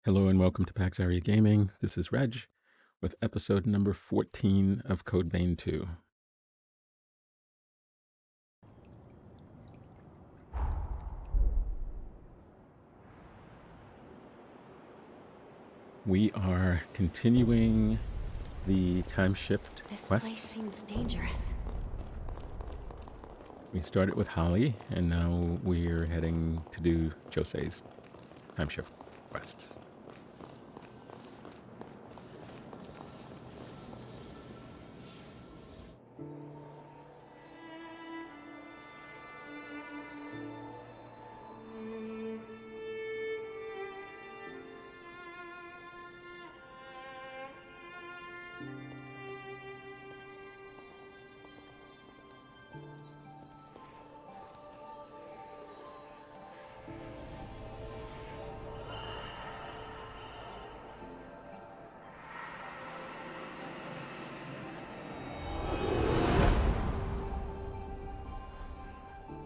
Hello and welcome to PaxAriaGaming. This is Reg with episode number 14 of Code Vein 2. We are continuing the time shift This quests. place seems dangerous. We started with Holly and now we're heading to do Josee's time shift quests.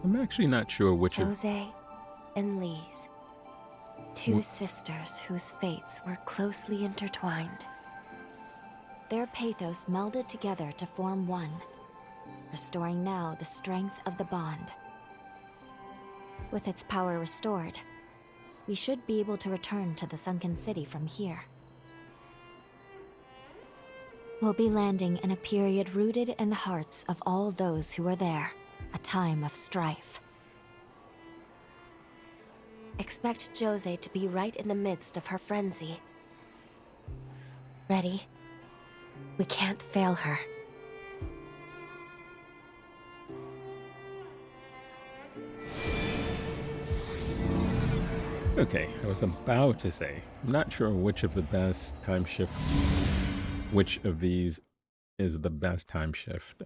I'm actually not sure which of... Josee and Lise. Two sisters whose fates were closely intertwined. Their pathos melded together to form one, restoring now the strength of the bond. With its power restored, we should be able to return to the sunken city from here. We'll be landing in a period rooted in the hearts of all those who were there, a time of strife. Expect Josee to be right in the midst of her frenzy. Ready? We can't fail her. Okay, I was about to say, I'm not sure which of the best time shift, which of these is the best time shift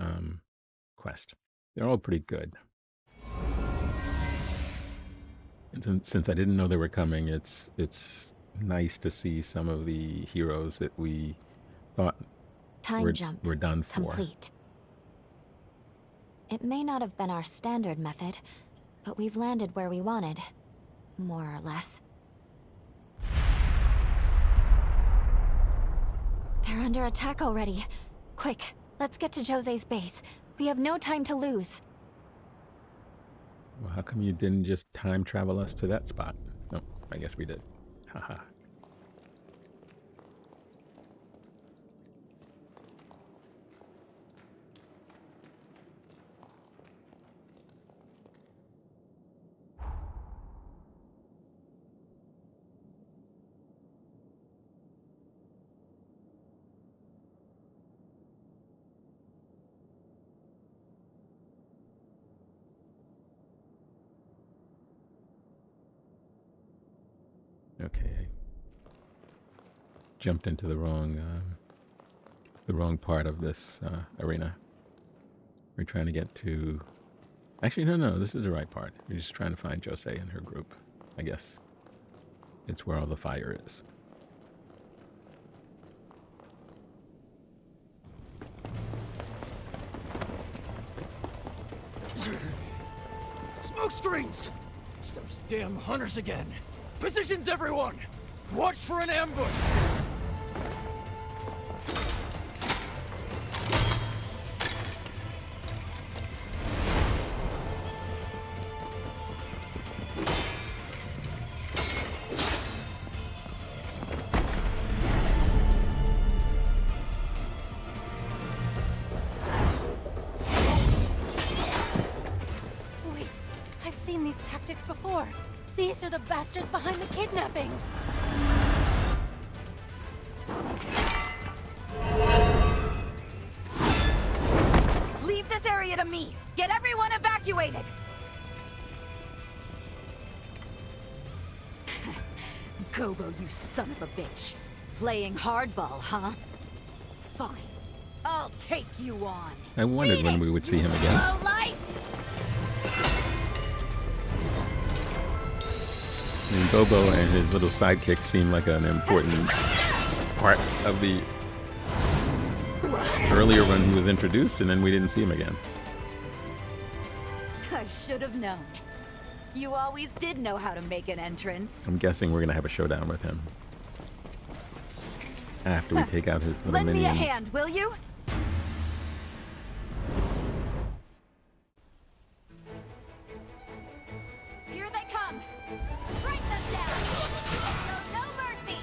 quest. They're all pretty good. And since I didn't know they were coming, it's nice to see some of the heroes that we thought were done for. Complete. It may not have been our standard method, but we've landed where we wanted. More or less. They're under attack already. Quick, let's get to Josee's base. We have no time to lose. Well, how come you didn't just time travel us to that spot? No, I guess we did. Haha. Okay, I jumped into the wrong part of this arena. We're trying to get to... Actually, no, this is the right part. We're just trying to find Josee and her group. I guess it's where all the fire is. Smoke screens! It's those damn hunters again. Positions, everyone! Watch for an ambush! Wait, I've seen these tactics before. These are the bastards behind the kidnappings. Leave this area to me. Get everyone evacuated. Gobo, you son of a bitch. Playing hardball, huh? Fine. I'll take you on. I wondered when we would see him again. Low life. I mean, Bobo and his little sidekick seem like an important part of the earlier when he was introduced, and then we didn't see him again. I should have known. You always did know how to make an entrance. I'm guessing we're going to have a showdown with him. after we take out his little Lend me minions. a hand, will you? Here they come! Break them down! Show no mercy!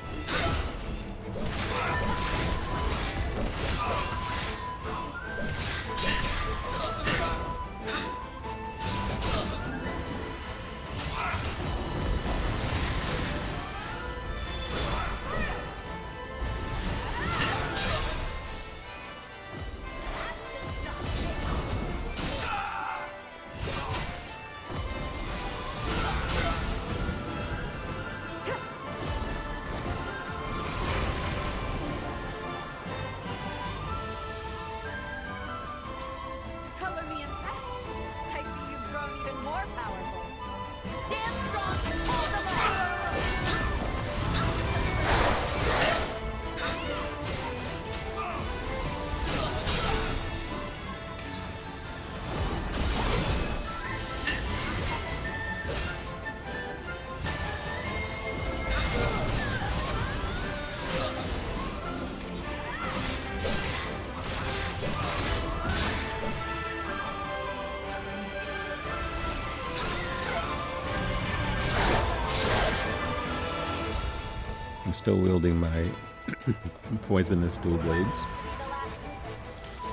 Color me impressed. I see you've grown even more powerful. Stand strong and hold the line! I'm still wielding my poisonous dual blades. Show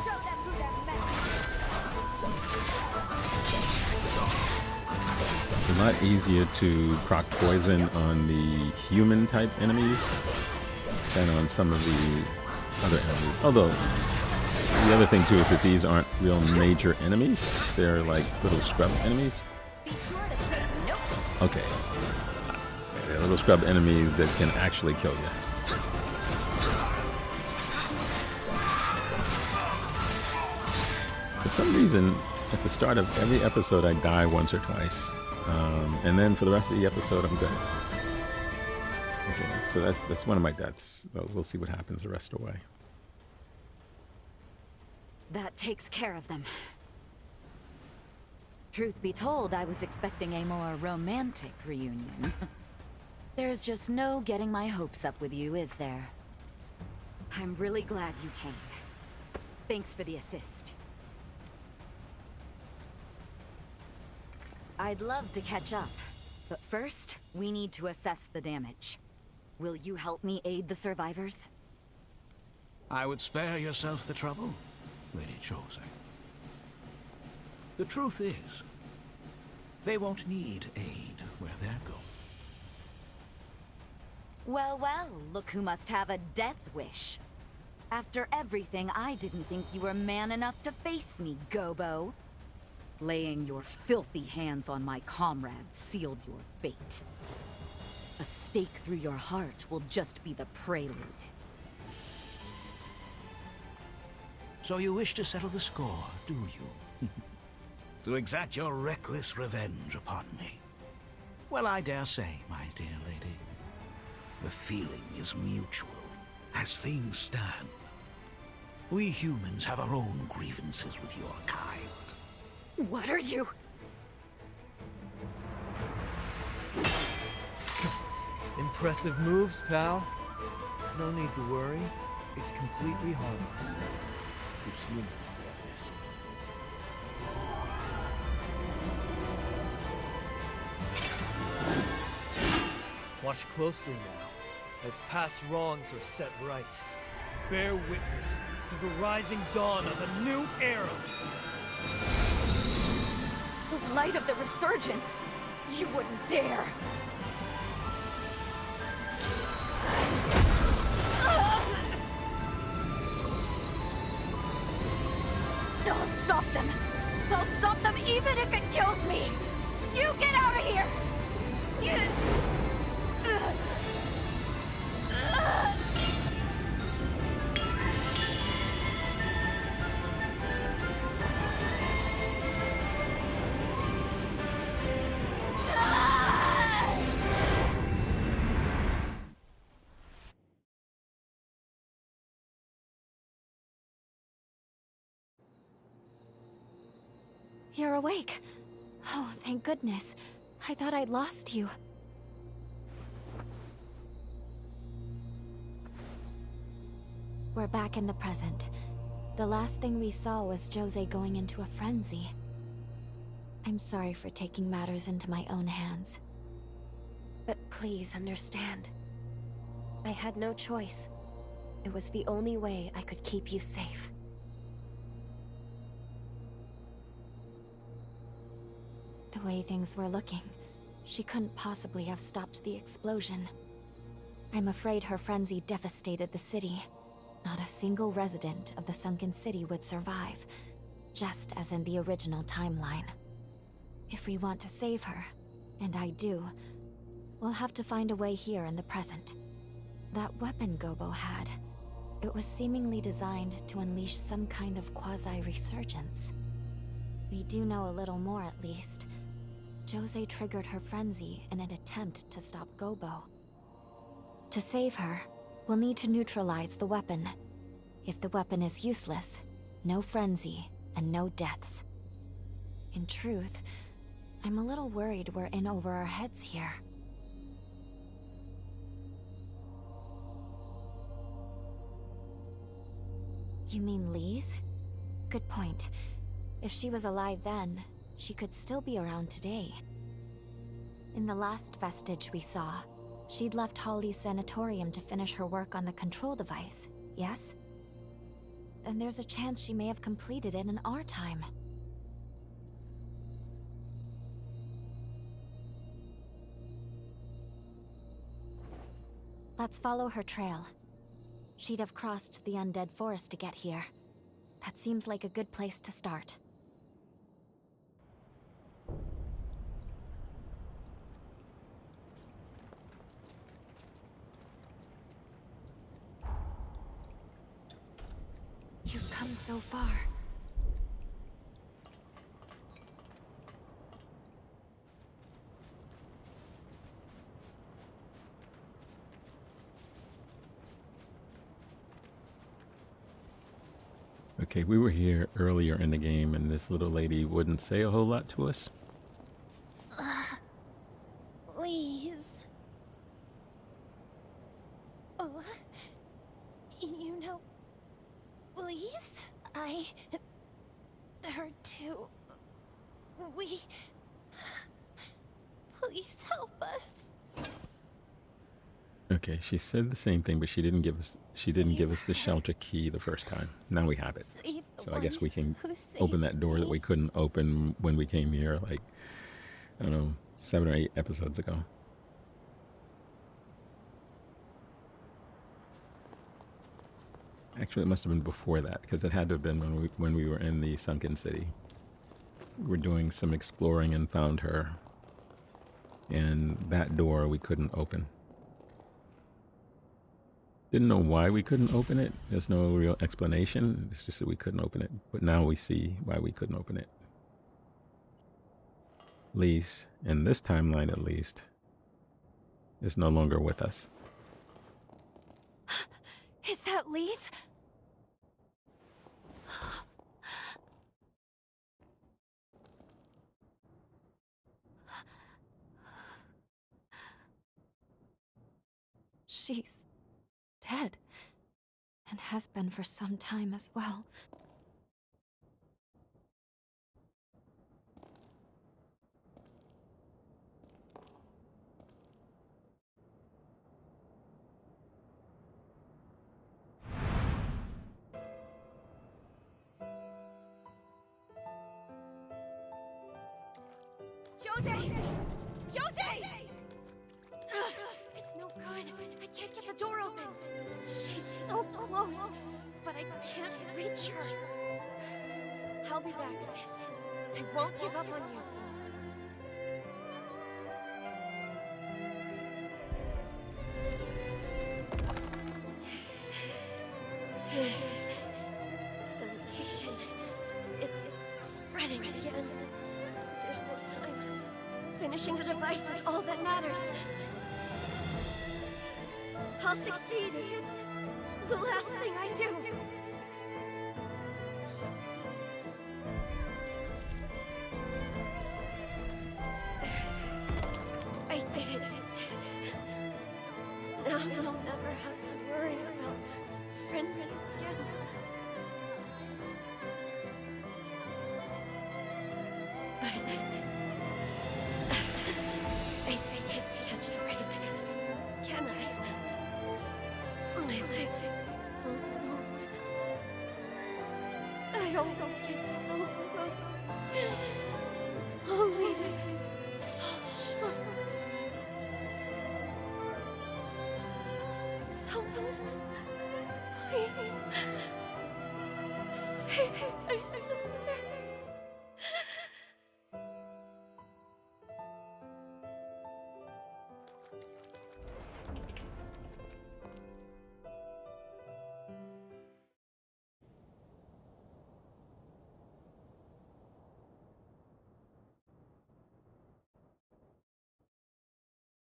them who they're meant It's a lot easier to proc poison on the human type enemies than on some of the other enemies. Although, the other thing too is that these aren't real major enemies. They're like little scrub enemies. be sure to say nope. Okay. They're little scrub enemies that can actually kill you. For some reason, at the start of every episode, I die once or twice. And then for the rest of the episode, I'm good. Okay, so that's one of my deaths. We'll see what happens the rest of the way. That takes care of them. Truth be told, I was expecting a more romantic reunion. There's just no getting my hopes up with you, is there? I'm really glad you came. Thanks for the assist. I'd love to catch up, but first, we need to assess the damage. Will you help me aid the survivors? I would spare yourself the trouble, Lady Josee. The truth is, they won't need aid where they're going. Well, well, look who must have a death wish. After everything, I didn't think you were man enough to face me, Gobo. Laying your filthy hands on my comrades sealed your fate. A stake through your heart will just be the prelude. So you wish to settle the score, do you? To exact your reckless revenge upon me? Well, I dare say, my dear lady, the feeling is mutual. As things stand, we humans have our own grievances with your kind. What are you? Impressive moves, pal. No need to worry. It's completely harmless. To humans, that is. Watch closely now, as past wrongs are set right. Bear witness to the rising dawn of a new era. The light of the resurgence! You wouldn't dare! I'll stop them! I'll stop them even if it kills me! You get out of here! You're awake. Oh, thank goodness. I thought I'd lost you. We're back in the present. The last thing we saw was Josee going into a frenzy. I'm sorry for taking matters into my own hands. But please understand. I had no choice. It was the only way I could keep you safe. The way things were looking, she couldn't possibly have stopped the explosion. I'm afraid her frenzy devastated the city. Not a single resident of the sunken city would survive, just as in the original timeline. If we want to save her, and I do, we'll have to find a way here in the present. That weapon Gobo had, it was seemingly designed to unleash some kind of quasi-resurgence. We do know a little more at least. Josee triggered her frenzy in an attempt to stop Gobo. To save her, we'll need to neutralize the weapon. If the weapon is useless, no frenzy and no deaths. In truth, I'm a little worried we're in over our heads here. You mean Lee's? Good point. If she was alive then, she could still be around today. In the last vestige we saw, she'd left Holly's sanatorium to finish her work on the control device, yes? Then there's a chance she may have completed it in our time. Let's follow her trail. She'd have crossed the undead forest to get here. That seems like a good place to start. You've come so far. Okay, we were here earlier in the game and this little lady wouldn't say a whole lot to us. Please. Oh, you know, please? There too. Please help us. Okay, she said the same thing, but she didn't give us the shelter key the first time. Now we have it. So I guess we can open that door that we couldn't open when we came here, like, I don't know, 7 or 8 episodes ago. Actually, it must have been before that, because it had to have been when we were in the sunken city. We were doing some exploring and found her. And that door we couldn't open. Didn't know why we couldn't open it. There's no real explanation. It's just that we couldn't open it. But now we see why we couldn't open it. Lise, in this timeline at least, is no longer with us. Is that Lise? She's dead, and has been for some time as well. Josee! Josee! It's no good. I can't get the door open. She's so close, but I can't reach her. I'll be back, sis. I won't give up on you. The mutation. It's spreading again. There's no time. Finishing the device is all that matters. I'll succeed if it's the last thing I do. I did it, sis. Now I'll never have to worry about frenzies again. I can't catch a break, can I? My legs won't move. I always get so close, only to fall short. Someone, please, save my sister.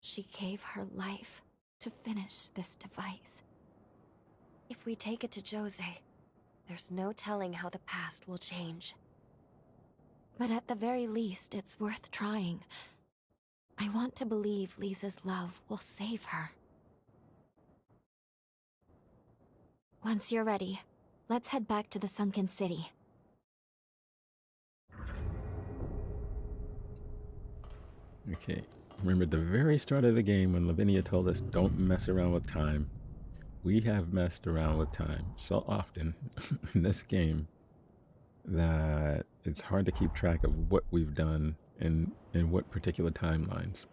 She gave her life to finish this device. If we take it to Josee, there's no telling how the past will change. But at the very least, it's worth trying. I want to believe Lisa's love will save her. Once you're ready, let's head back to the sunken city. Okay. Remember the very start of the game when Lavinia told us don't mess around with time. We have messed around with time so often in this game that it's hard to keep track of what we've done in what particular timelines.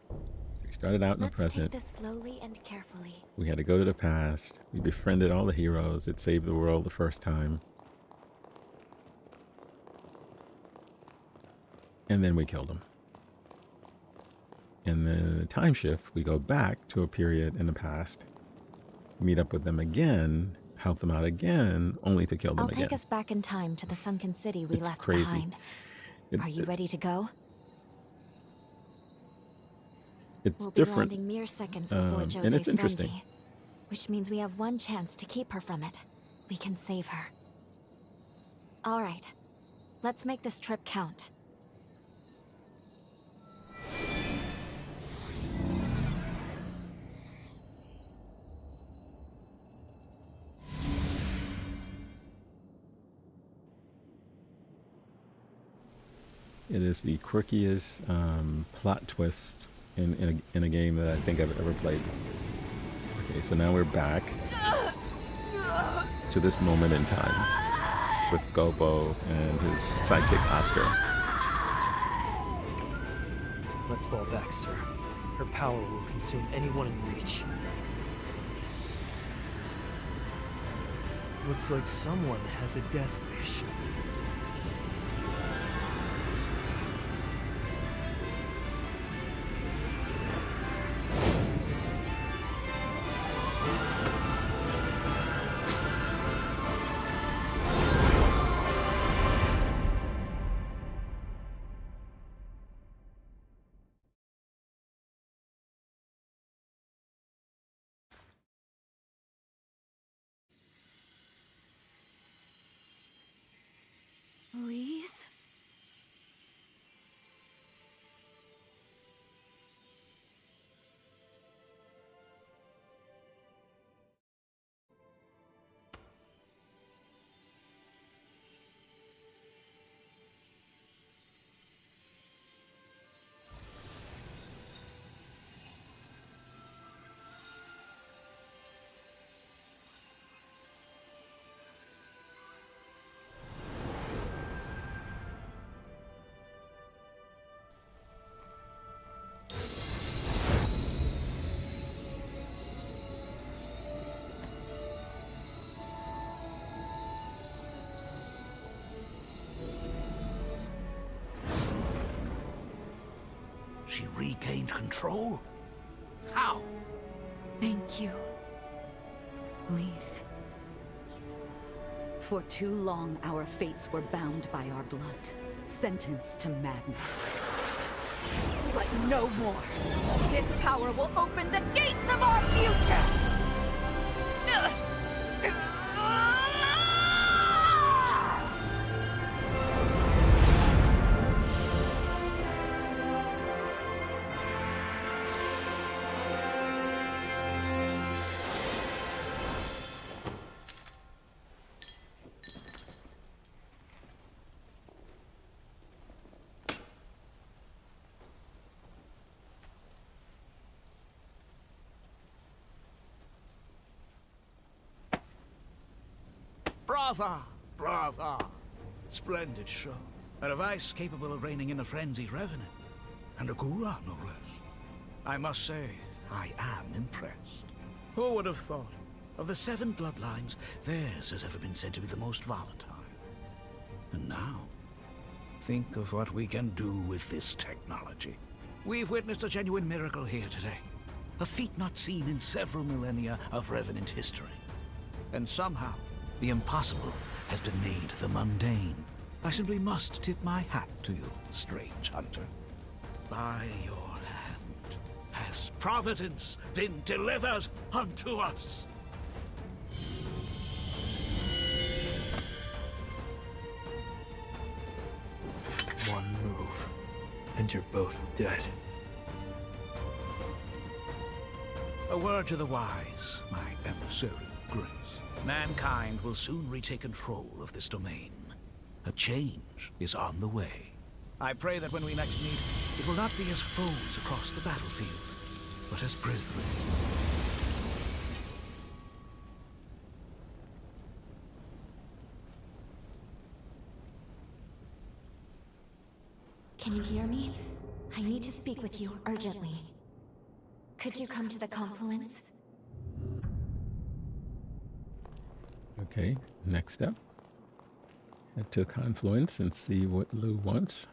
So we started out in the present. Let's take this slowly and carefully. We had to go to the past. We befriended all the heroes. It saved the world the first time. And then we killed them. And then the time shift, we go back to a period in the past, meet up with them again, help them out again, only to kill them I'll again. take us back in time to the sunken city we It's left crazy. behind. Are you ready to go? It's We'll be different. landing mere seconds before and it's Josee's interesting. frenzy. Which means we have one chance to keep her from it. We can save her. All right. Let's make this trip count. It is the quirkiest plot twist in a game that I think I've ever played. Okay, so now we're back to this moment in time with Gobo and his sidekick Oscar. Let's fall back, sir. Her power will consume anyone in reach. Looks like someone has a death wish. Please? She regained control? How? Thank you. Please. For too long, our fates were bound by our blood, sentenced to madness. But no more. This power will open the gates of our future! Brava! Brava! Splendid show. A device capable of reining in a frenzied revenant. And a Gura, no less. I must say, I am impressed. Who would have thought? Of the 7 bloodlines, theirs has ever been said to be the most volatile. And now, think of what we can do with this technology. We've witnessed a genuine miracle here today. A feat not seen in several millennia of Revenant history. And somehow, the impossible has been made the mundane. I simply must tip my hat to you, strange hunter. By your hand has Providence been delivered unto us. One move, and you're both dead. A word to the wise, my emissary of grace. Mankind will soon retake control of this domain. A change is on the way. I pray that when we next meet, it will not be as foes across the battlefield, but as brethren. Can you hear me? I need to speak with you urgently. Could you come to the confluence? Okay, next step. Head to Confluence and see what Lou wants.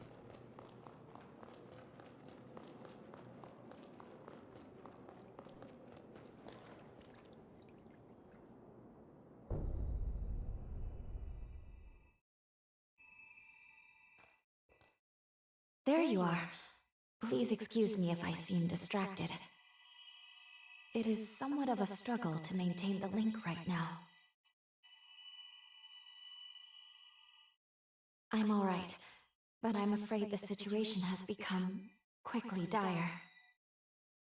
There you are. Please excuse me if I seem distracted. It is somewhat of a struggle to maintain the link right now. I'm all right, but I'm afraid the situation has become quickly dire.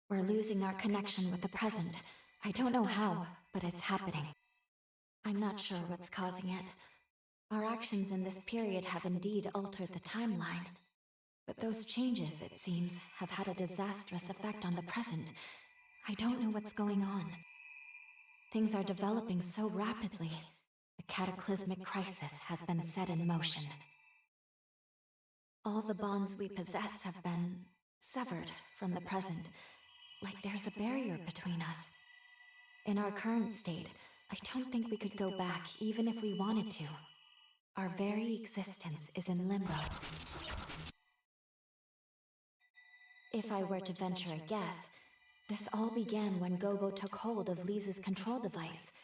We're losing our connection with the present. I don't know how, but it's happening. I'm not sure what's causing it. Our actions in this period have indeed altered the timeline. But those changes, it seems, have had a disastrous effect on the present. I don't know what's going on. Things are developing so rapidly. A cataclysmic crisis has been set in motion. All the bonds we possess have been severed from the present, like there's a barrier between us. In our current state, I don't think we could go back even if we wanted to. Our very existence is in limbo. If I were to venture a guess, this all began when Gobo took hold of Lisa's control device.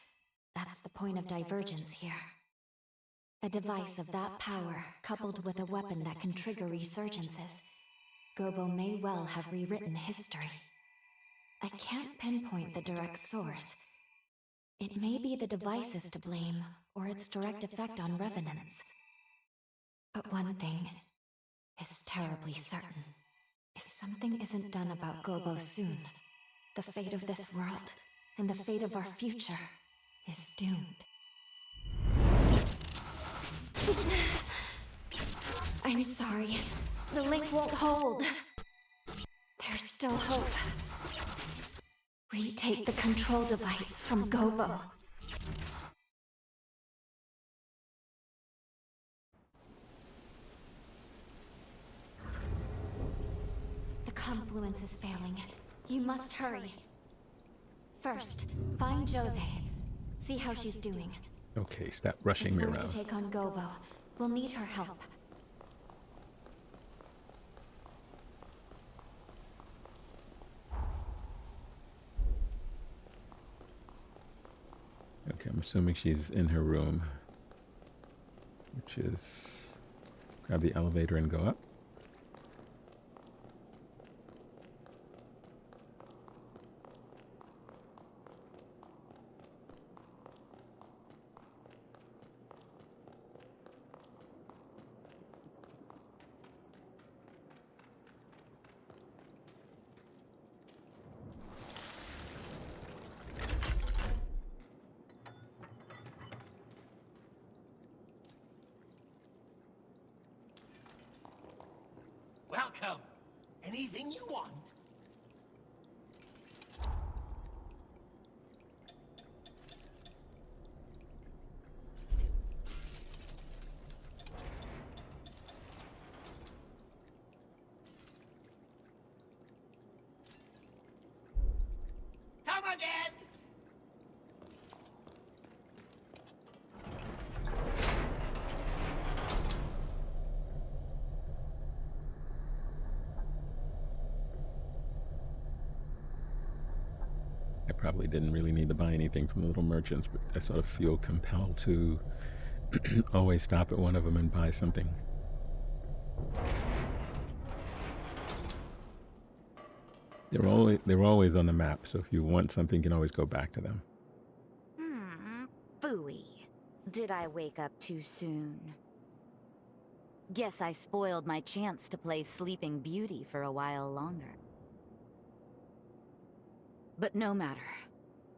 That's the point of divergence here. A device of that power, coupled with a weapon that can trigger resurgences. Gobo may well have rewritten history. I can't pinpoint the direct source. It may be the devices to blame, or its direct effect on revenants. But one thing is terribly certain. If something isn't done about Gobo soon, the fate of this world, and the fate of our future, is doomed. I'm sorry. The link won't hold. There's still hope. Retake the control device from Gobo. The confluence is failing. You must hurry. First, find Josee. See how she's doing. Okay, stop rushing me If we're around. to take on Gobo, we'll need her help. Okay, I'm assuming she's in her room, which is grab the elevator and go up. Welcome. Anything you want? I probably didn't really need to buy anything from the little merchants, but I sort of feel compelled to always stop at one of them and buy something. They're always on the map, so if you want something, you can always go back to them. Phooey. Did I wake up too soon? Guess I spoiled my chance to play Sleeping Beauty for a while longer. But no matter.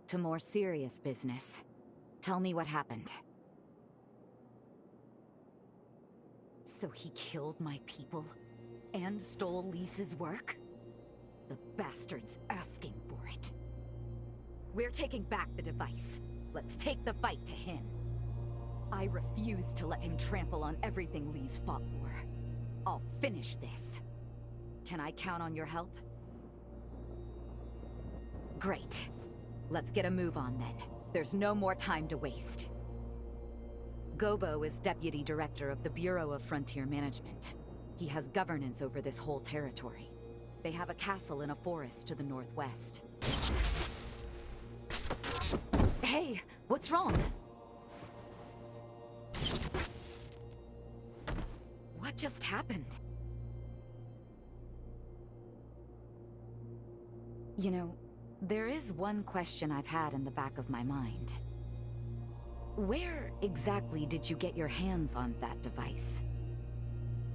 To more serious business. Tell me what happened. So he killed my people? And stole Lisa's work? The bastard's asking for it. We're taking back the device. Let's take the fight to him. I refuse to let him trample on everything Lee's fought for. I'll finish this. Can I count on your help? Great. Let's get a move on then. There's no more time to waste. Gobo is Deputy Director of the Bureau of Frontier Management. He has governance over this whole territory. They have a castle in a forest to the northwest. Hey, what's wrong? What just happened? You know, there is one question I've had in the back of my mind. Where exactly did you get your hands on that device?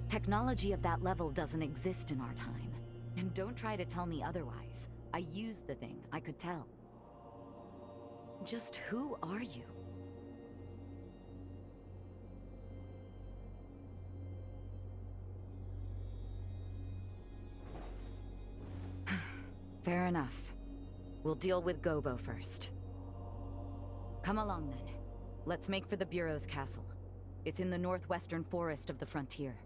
Technology of that level doesn't exist in our time. And don't try to tell me otherwise. I used the thing, I could tell. Just who are you? Fair enough. We'll deal with Gobo first. Come along then. Let's make for the Bureau's castle. It's in the northwestern forest of the frontier.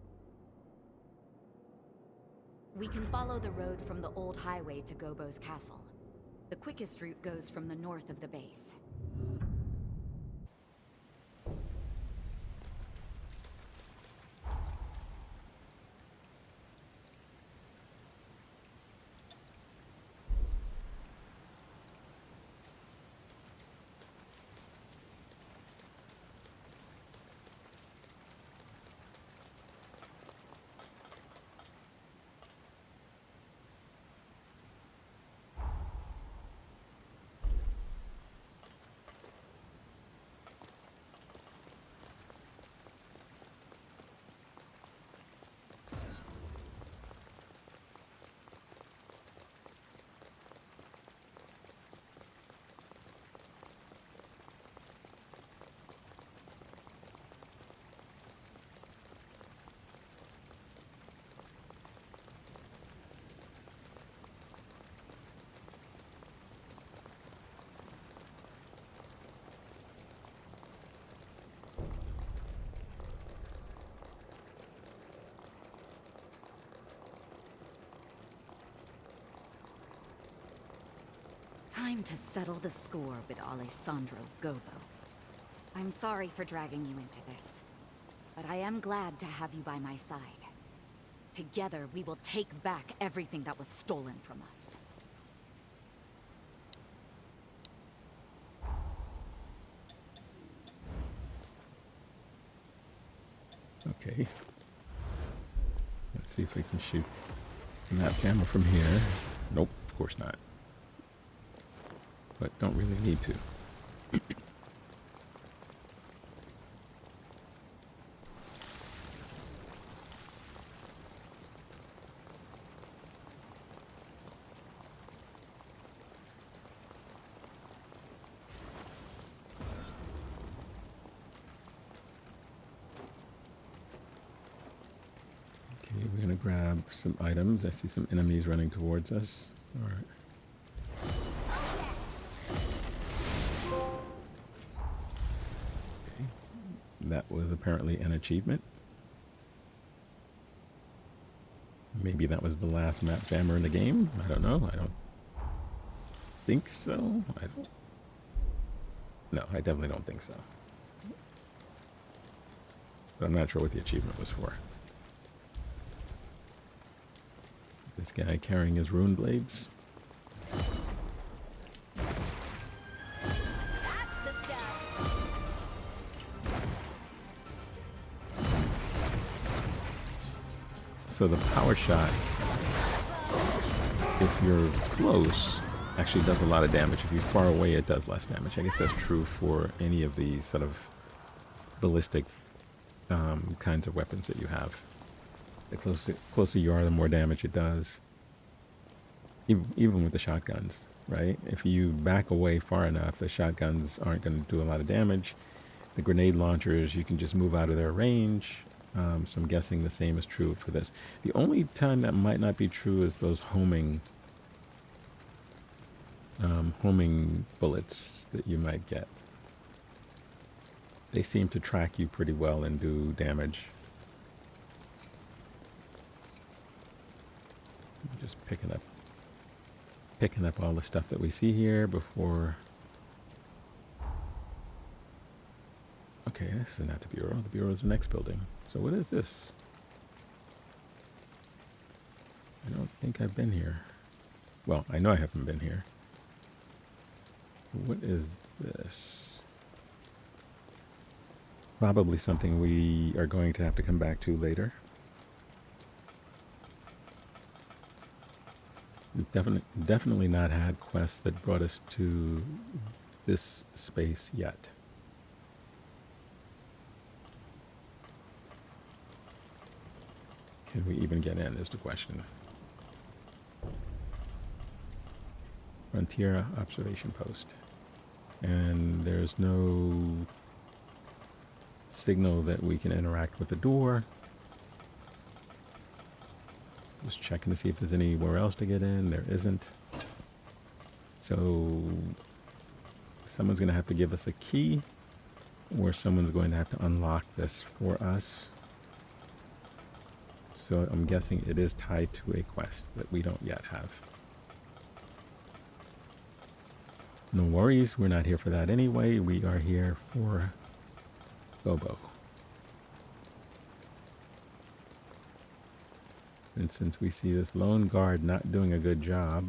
We can follow the road from the old highway to Gobo's castle. The quickest route goes from the north of the base. Time to settle the score with Alessandro Gobo. I'm sorry for dragging you into this, but I am glad to have you by my side. Together, we will take back everything that was stolen from us. Okay. Let's see if we can shoot the map camera from here. Nope, of course not. But don't really need to. Okay, we're gonna grab some items. I see some enemies running towards us. All right. That was apparently an achievement. Maybe that was the last map jammer in the game. I don't know. I don't think so. No, I definitely don't think so. But I'm not sure what the achievement was for. This guy carrying his rune blades. So the power shot, if you're close, actually does a lot of damage. If you're far away, it does less damage. I guess that's true for any of these sort of ballistic kinds of weapons that you have. The closer you are, the more damage it does. Even with the shotguns, right? If you back away far enough, the shotguns aren't going to do a lot of damage. The grenade launchers, you can just move out of their range. So I'm guessing the same is true for this. The only time that might not be true is those homing bullets that you might get. They seem to track you pretty well and do damage. I'm just picking up all the stuff that we see here before. Okay, this is not the Bureau. The Bureau is the next building. So what is this? I don't think I've been here. Well, I know I haven't been here. What is this? Probably something we are going to have to come back to later. We've definitely not had quests that brought us to this space yet. Can we even get in is the question. Frontier observation post. And there's no signal that we can interact with the door. Just checking to see if there's anywhere else to get in. There isn't. So someone's going to have to give us a key, or someone's going to have to unlock this for us. So I'm guessing it is tied to a quest that we don't yet have. No worries, we're not here for that anyway. We are here for Gobo. And since we see this lone guard not doing a good job,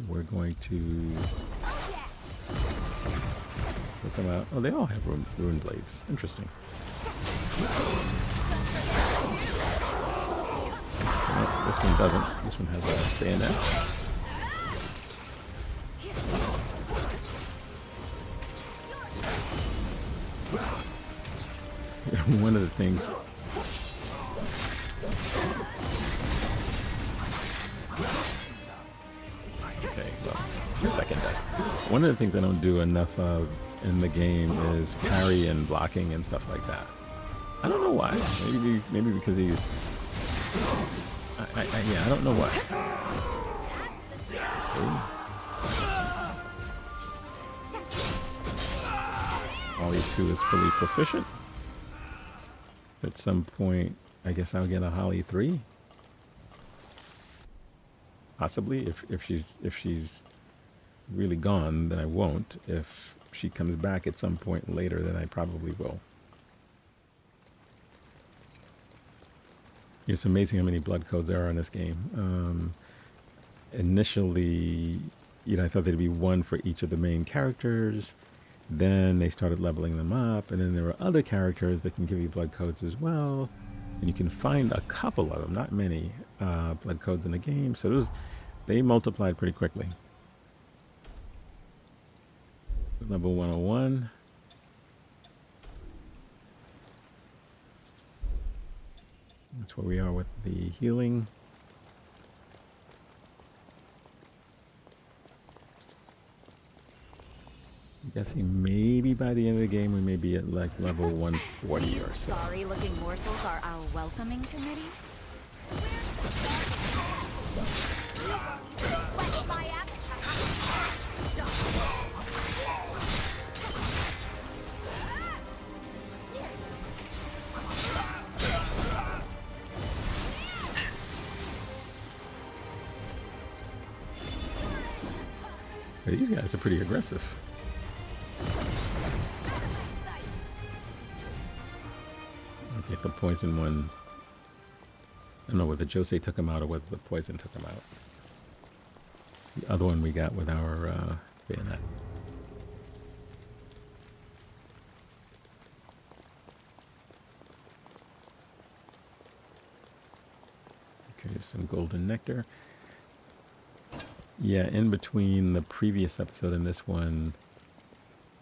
we're going to put them out. Oh, they all have rune blades. Interesting. Oh, this one doesn't. This one has a bayonet. One of the things. Okay, well, your second death. One of the things I don't do enough of in the game is parry and blocking and stuff like that. I don't know why. Maybe because he's. Yeah, I don't know why. Okay. Ollie 2 is fully proficient. At some point, I guess I'll get a Holly 3. Possibly, if she's really gone, then I won't. If she comes back at some point later, then I probably will. It's amazing how many blood codes there are in this game. Initially, I thought there'd be one for each of the main characters. Then they started leveling them up, and then there were other characters that can give you blood codes as well. And you can find a couple of them, not many, blood codes in the game. So they multiplied pretty quickly. Level 101. That's where we are with the healing. I'm guessing maybe by the end of the game we may be at like level 140 or so. Sorry looking morsels are our welcoming committee? These guys are pretty aggressive. I get the poison one. I don't know whether Josee took him out or whether the poison took him out. The other one we got with our bayonet. some golden nectar. Yeah, in between the previous episode and this one,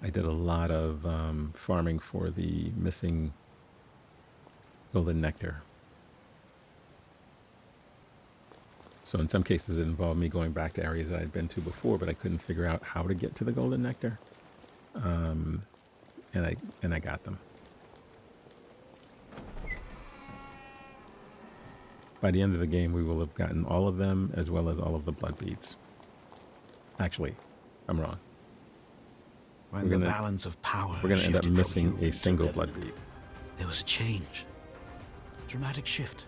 I did a lot of farming for the missing golden nectar. So in some cases it involved me going back to areas that I'd been to before, but I couldn't figure out how to get to the golden nectar. And I got them. By the end of the game, we will have gotten all of them, as well as all of the blood beads. Actually, I'm wrong. When the balance of power We're going to end up shifted from missing human a to single revenant, blood bead. there was a change. Dramatic shift.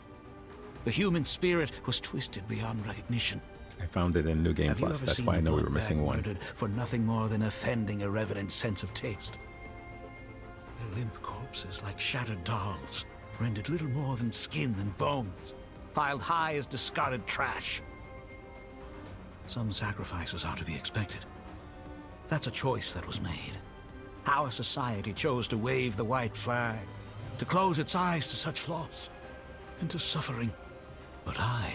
The human spirit was twisted beyond recognition. I found it in New Game Have you Plus. ever That's seen why I a know we blood were missing bag one. murdered for nothing more than offending a revenant's sense of taste? Their limp corpses, like shattered dolls, rendered little more than skin and bones, piled high as discarded trash. Some sacrifices are to be expected. That's a choice that was made. Our society chose to wave the white flag, to close its eyes to such loss and to suffering. But I,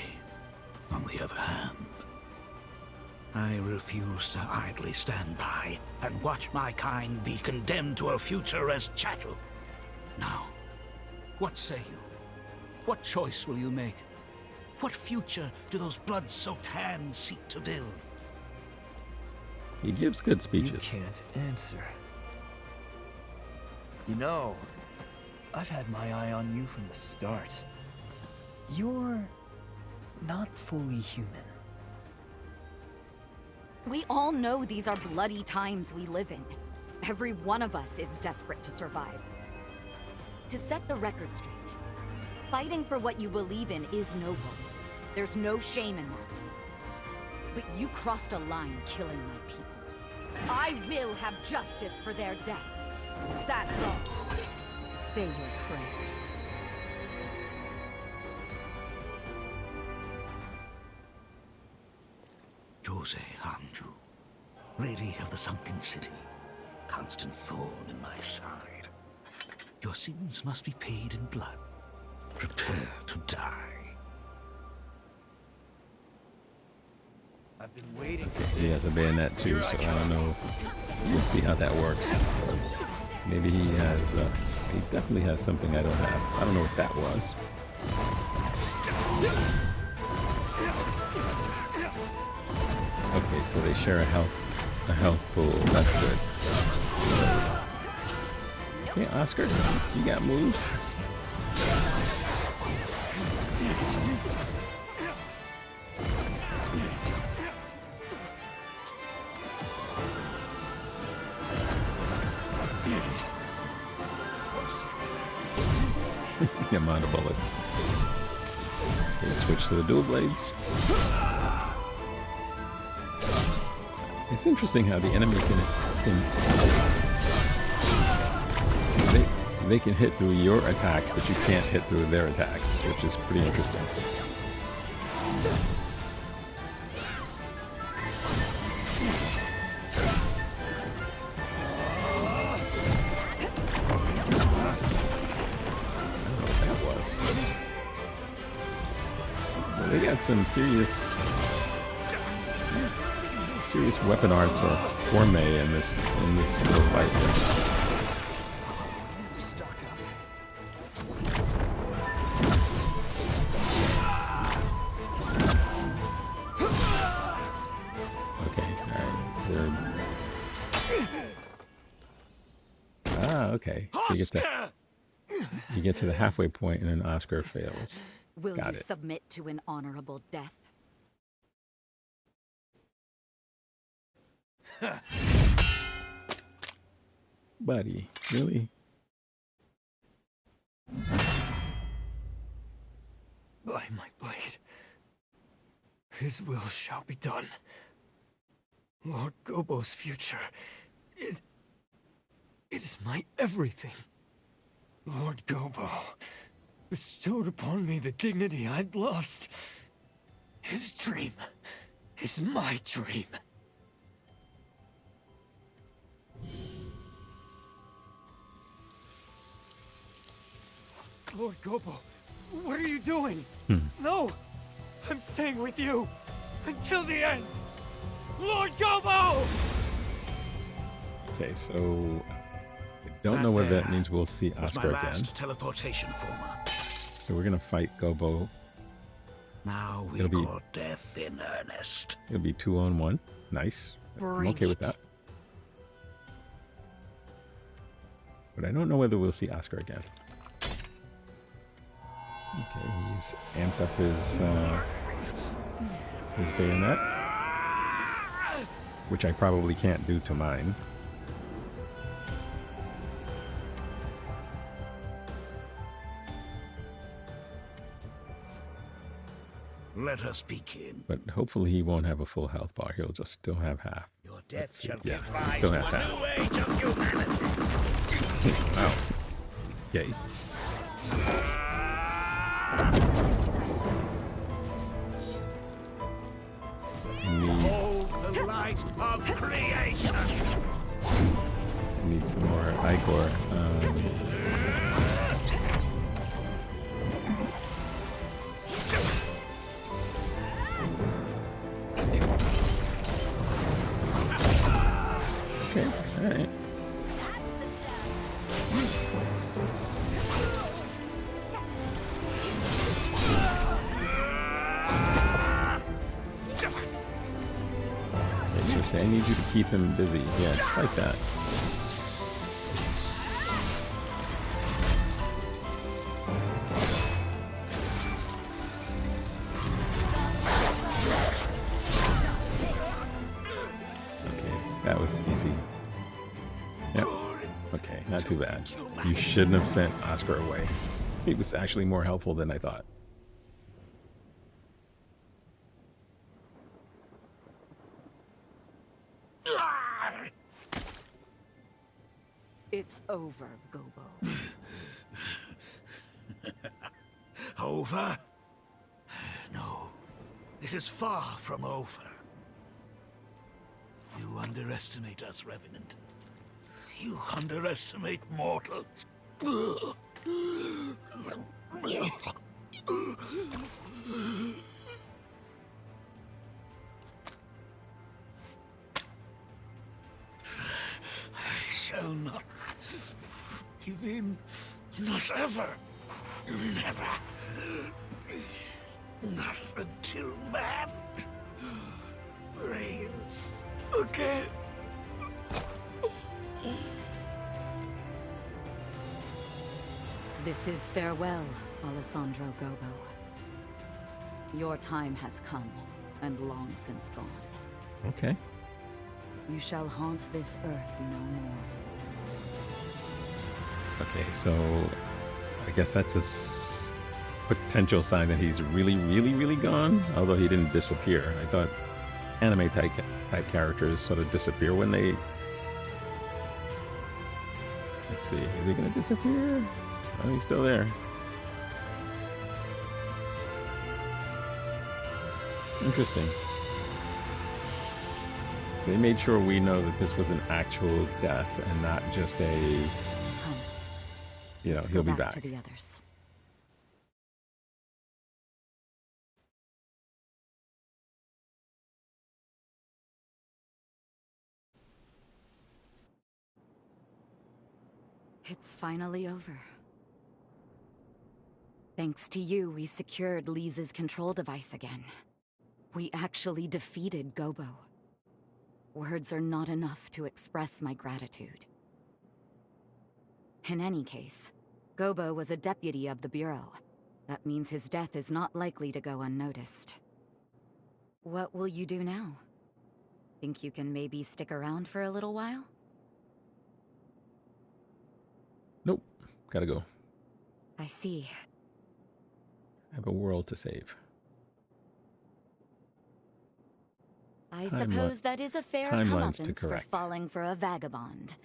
on the other hand, I refuse to idly stand by and watch my kind be condemned to a future as chattel. Now, what say you? What choice will you make? What future do those blood-soaked hands seek to build? He gives good speeches. You can't answer. You know, I've had my eye on you from the start. You're not fully human. We all know these are bloody times we live in. Every one of us is desperate to survive. To set the record straight, fighting for what you believe in is noble. There's no shame in that. But you crossed a line killing my people. I will have justice for their deaths. That's all. Say your prayers. Josee Hanju, Lady of the Sunken City, constant thorn in my side. Your sins must be paid in blood. Prepare to die. I've been waiting for this. He has a bayonet too, so I don't know. We'll see how that works. Maybe he has, he definitely has something I don't have. I don't know what that was. Okay, so they share a health pool. That's good. Okay, Oscar, you got moves? The amount of bullets. So we'll switch to the dual blades. It's interesting how the enemy they can hit through your attacks, but you can't hit through their attacks, which is pretty interesting. They got some serious weapon arts or forme in this little fight here. Okay, alright. Okay. So you get to the halfway point and then Oscar fails. Will you submit to an honorable death? Buddy, really? By my blade, his will shall be done. Lord Gobo's future is my everything. Lord Gobo bestowed upon me the dignity I'd lost. His dream is my dream. Lord Gobo, what are you doing? No! I'm staying with you until the end. Lord Gobo! Okay, so I don't know whether that means we'll see Was my Oscar again. last teleportation former. So we're gonna fight Gobo. Now we It'll be- court death in earnest. It'll be 2-on-1. Nice. I'm Bring okay with it. that. But I don't know whether we'll see Oscar again. Okay, he's amped up his bayonet, which I probably can't do to mine. Let us begin. But hopefully he won't have a full health bar. He'll just still have half. Your Let's death see. shall Yeah, give he rise still to has a half. new age of humanity. Wow. Okay. Hold the light of creation. I need some more Ichor. Okay, alright. I need you to keep him busy. Yeah, just like that. Okay, that was easy. Yep. Okay, not too bad. You shouldn't have sent Oscar away. He was actually more helpful than I thought. It's over, Gobo. Over? No, this is far from over. You underestimate us, Revenant. You underestimate mortals. I shall not give in. Not ever. Never. Not until man reigns again. This is farewell, Alessandro Gobo. Your time has come, and long since gone. Okay. You shall haunt this earth no more. Okay, so I guess that's a potential sign that he's really gone. Although he didn't disappear. I thought anime type characters sort of disappear when they... Let's see, is he gonna disappear? Oh, he's still there. Interesting. So they made sure we know that this was an actual death and not just a, Come, you know, let's he'll go be back back. to the others. It's finally over. Thanks to you, we secured Lisa's control device again. We actually defeated Gobo. Words are not enough to express my gratitude. In any case, Gobo was a deputy of the Bureau. That means his death is not likely to go unnoticed. What will you do now? Think you can maybe stick around for a little while? Nope, gotta go. I see. I have a world to save. I Timeline- suppose that is a fair timelines to comeuppance for correct. falling for a vagabond.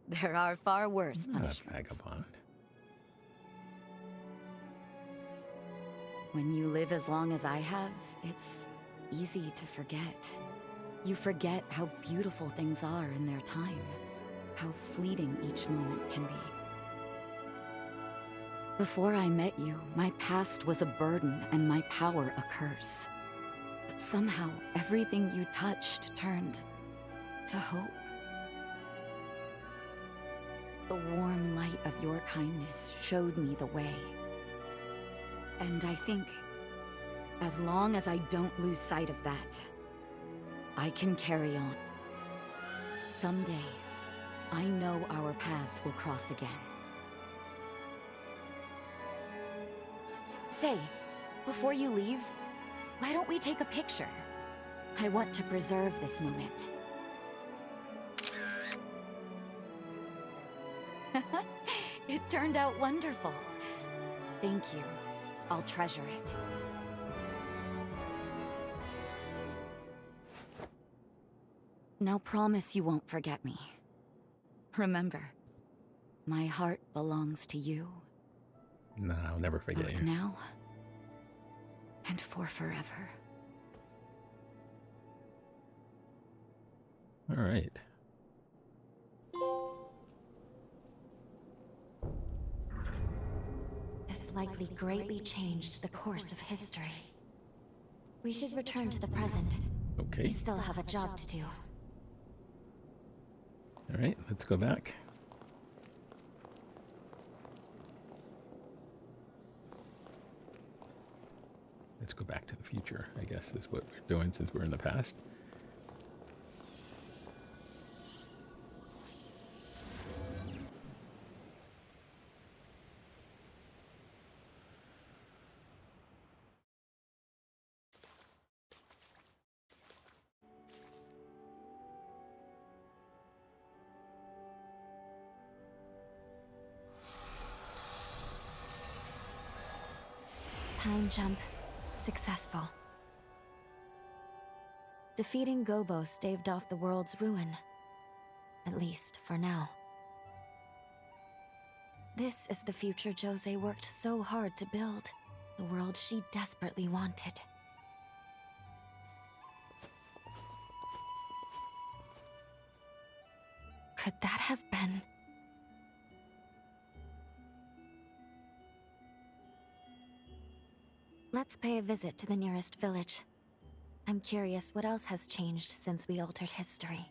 There are far worse Not a punishments. vagabond. When you live as long as I have, it's easy to forget. You forget how beautiful things are in their time, how fleeting each moment can be. Before I met you, my past was a burden and my power a curse. But somehow, everything you touched turned to hope. The warm light of your kindness showed me the way. And I think, as long as I don't lose sight of that, I can carry on. Someday, I know our paths will cross again. Say, before you leave, why don't we take a picture? I want to preserve this moment. It turned out wonderful. Thank you. I'll treasure it. Now promise you won't forget me. Remember, my heart belongs to you. No, I'll never forget Both you. now and for forever. All right. This likely greatly changed the course of history. We should return to the present. Okay. We still have a job to do. All right, let's go back. Let's go back to the future, I guess, is what we're doing since we're in the past. Time jump. Successful. Defeating Gobo staved off the world's ruin. At least, for now. This is the future Josee worked so hard to build. The world she desperately wanted. Could that have been... Let's pay a visit to the nearest village. I'm curious what else has changed since we altered history.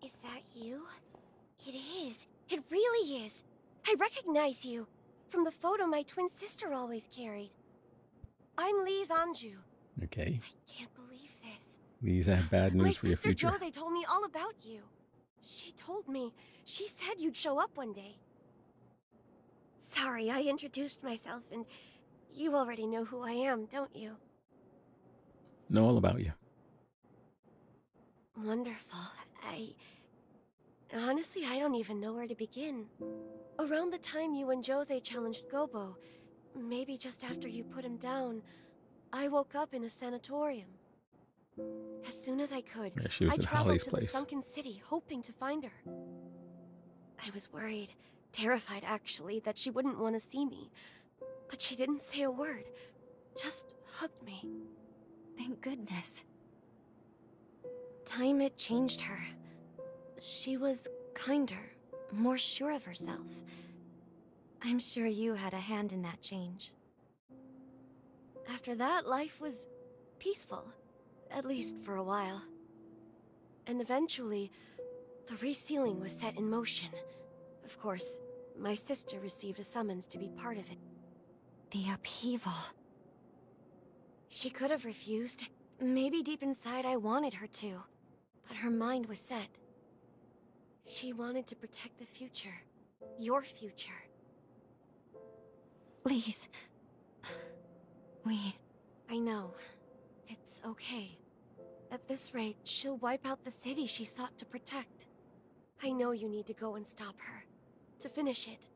Is that you? It is. It really is. I recognize you. From the photo my twin sister always carried. I'm Lise Anju. Okay. I can't believe this. These have bad My news for your sister future. Josee told me all about you. She told me. She said you'd show up one day. Sorry, I introduced myself and you already know who I am, don't you? Know all about you. Wonderful. Honestly, I don't even know where to begin. Around the time you and Josee challenged Gobo, maybe just after you put him down, I woke up in a sanatorium. As soon as I could, Yeah, she was I in traveled Holly's to place. the sunken city, hoping to find her. I was worried, terrified actually, that she wouldn't want to see me. But she didn't say a word, just hugged me. Thank goodness. Time had changed her. She was kinder, more sure of herself. I'm sure you had a hand in that change. After that, life was peaceful, at least for a while. And eventually, the resealing was set in motion. Of course, my sister received a summons to be part of it. The upheaval. She could have refused. Maybe deep inside I wanted her to. But her mind was set. She wanted to protect the future. Your future. Please. I know. It's okay. At this rate, she'll wipe out the city she sought to protect. I know you need to go and stop her. To finish it.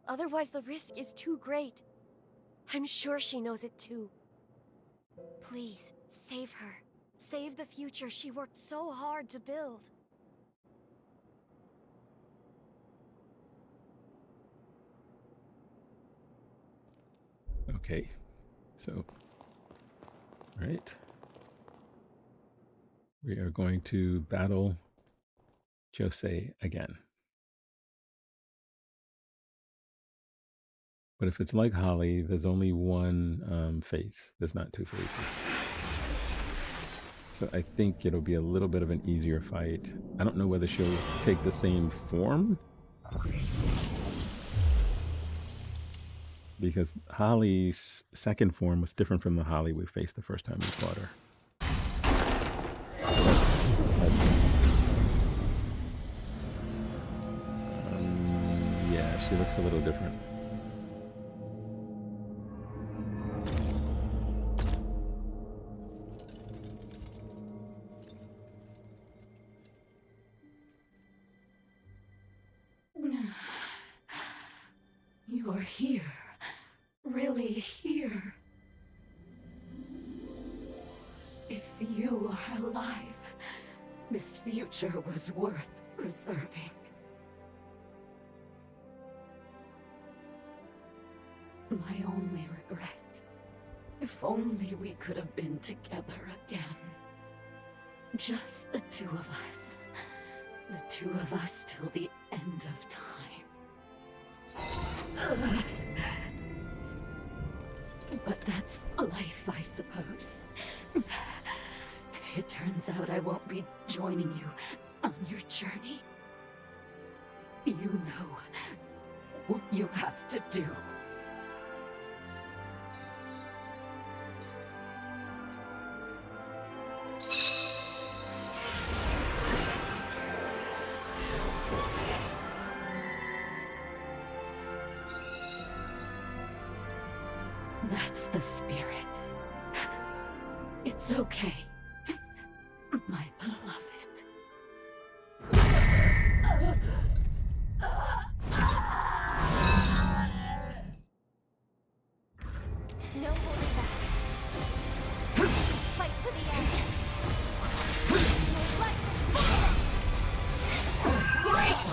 Otherwise the risk is too great. I'm sure she knows it too. Please, save her. Save the future she worked so hard to build. Okay, so, right. We are going to battle Josee again. But if it's like Holly, there's only one face. There's not two faces. So I think it'll be a little bit of an easier fight. I don't know whether she'll take the same form. Because Holly's second form was different from the Holly we faced the first time we fought her. Yeah, she looks a little different. You're here. Really here. If you are alive, this future was worth preserving. My only regret. If only we could have been together again. Just the two of us. The two of us till the end of time. But that's life, I suppose. It turns out I won't be joining you on your journey. You know what you have to do. That's the spirit. It's okay, my beloved. No holding back. Fight to the end. Life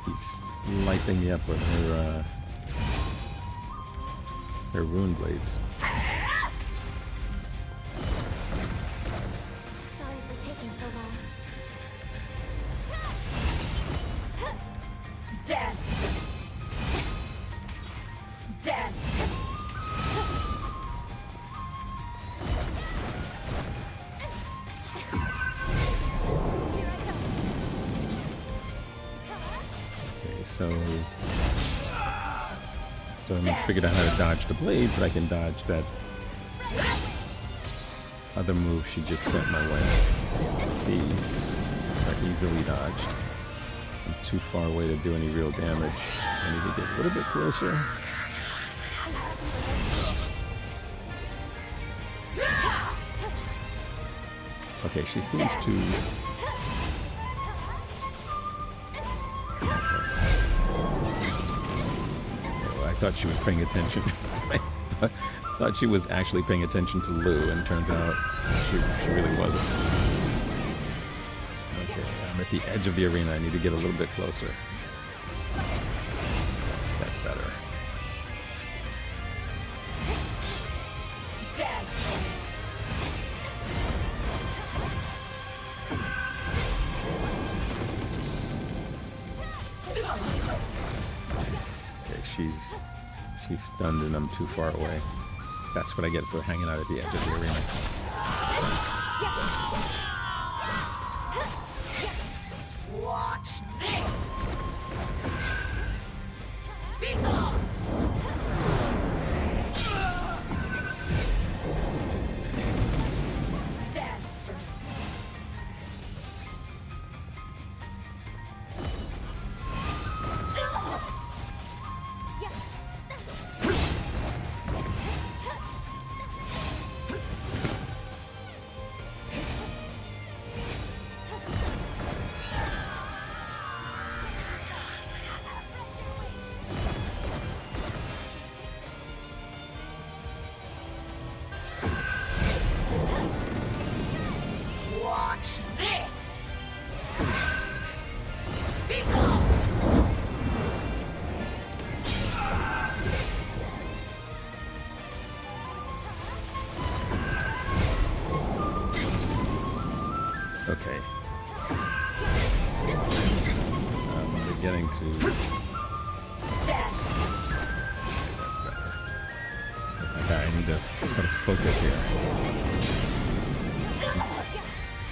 He's slicing me up with her rune blades. Sorry for taking so long. Dance! Dance! Okay, so still haven't figured out how to dodge the blade, but I can dodge that other move she just sent my way. These are easily dodged. I'm too far away to do any real damage. I need to get a little bit closer. Okay, she seems to... I thought she was paying attention. I thought she was actually paying attention to Lou, and turns out she really wasn't. Okay, I'm at the edge of the arena. I need to get a little bit closer. That's better. She's stunned and I'm too far away. That's what I get for hanging out at the edge of the arena. Watch this! Be gone! Dance for me. Watch this! Be gone! Okay. I'm beginning to... Death! That's better. It's like I need to sort of focus here.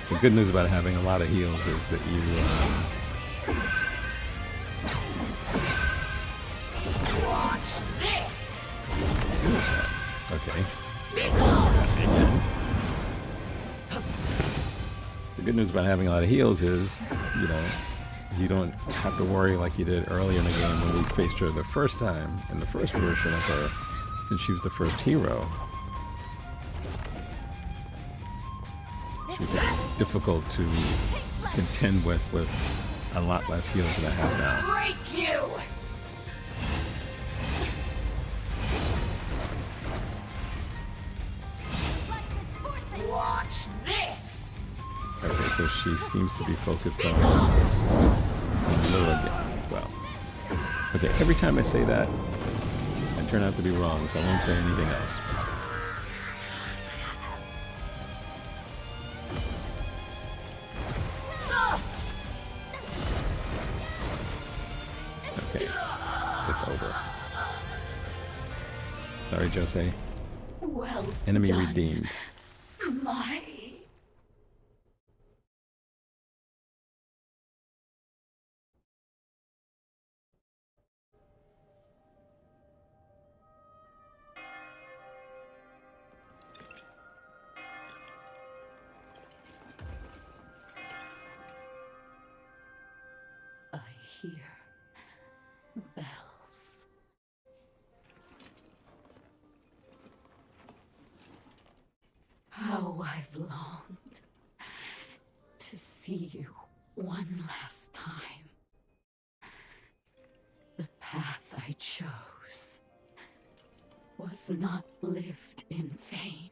The good news about having a lot of heals is that you... Watch this! Okay. Be gone! Again. The good news about having a lot of heals is, you know, you don't have to worry like you did earlier in the game when we faced her the first time, in the first version of her, since she was the first hero. She was difficult to contend with a lot less heals than I have now. Break you! Watch this! Okay, so she seems to be focused on Lou again. Well, okay, every time I say that, I turn out to be wrong, so I won't say anything else. Okay, it's over. Sorry, Josee. Well Enemy done, redeemed. my... I hear bells. How I've longed to see you one last time. The path I chose was not lived in vain.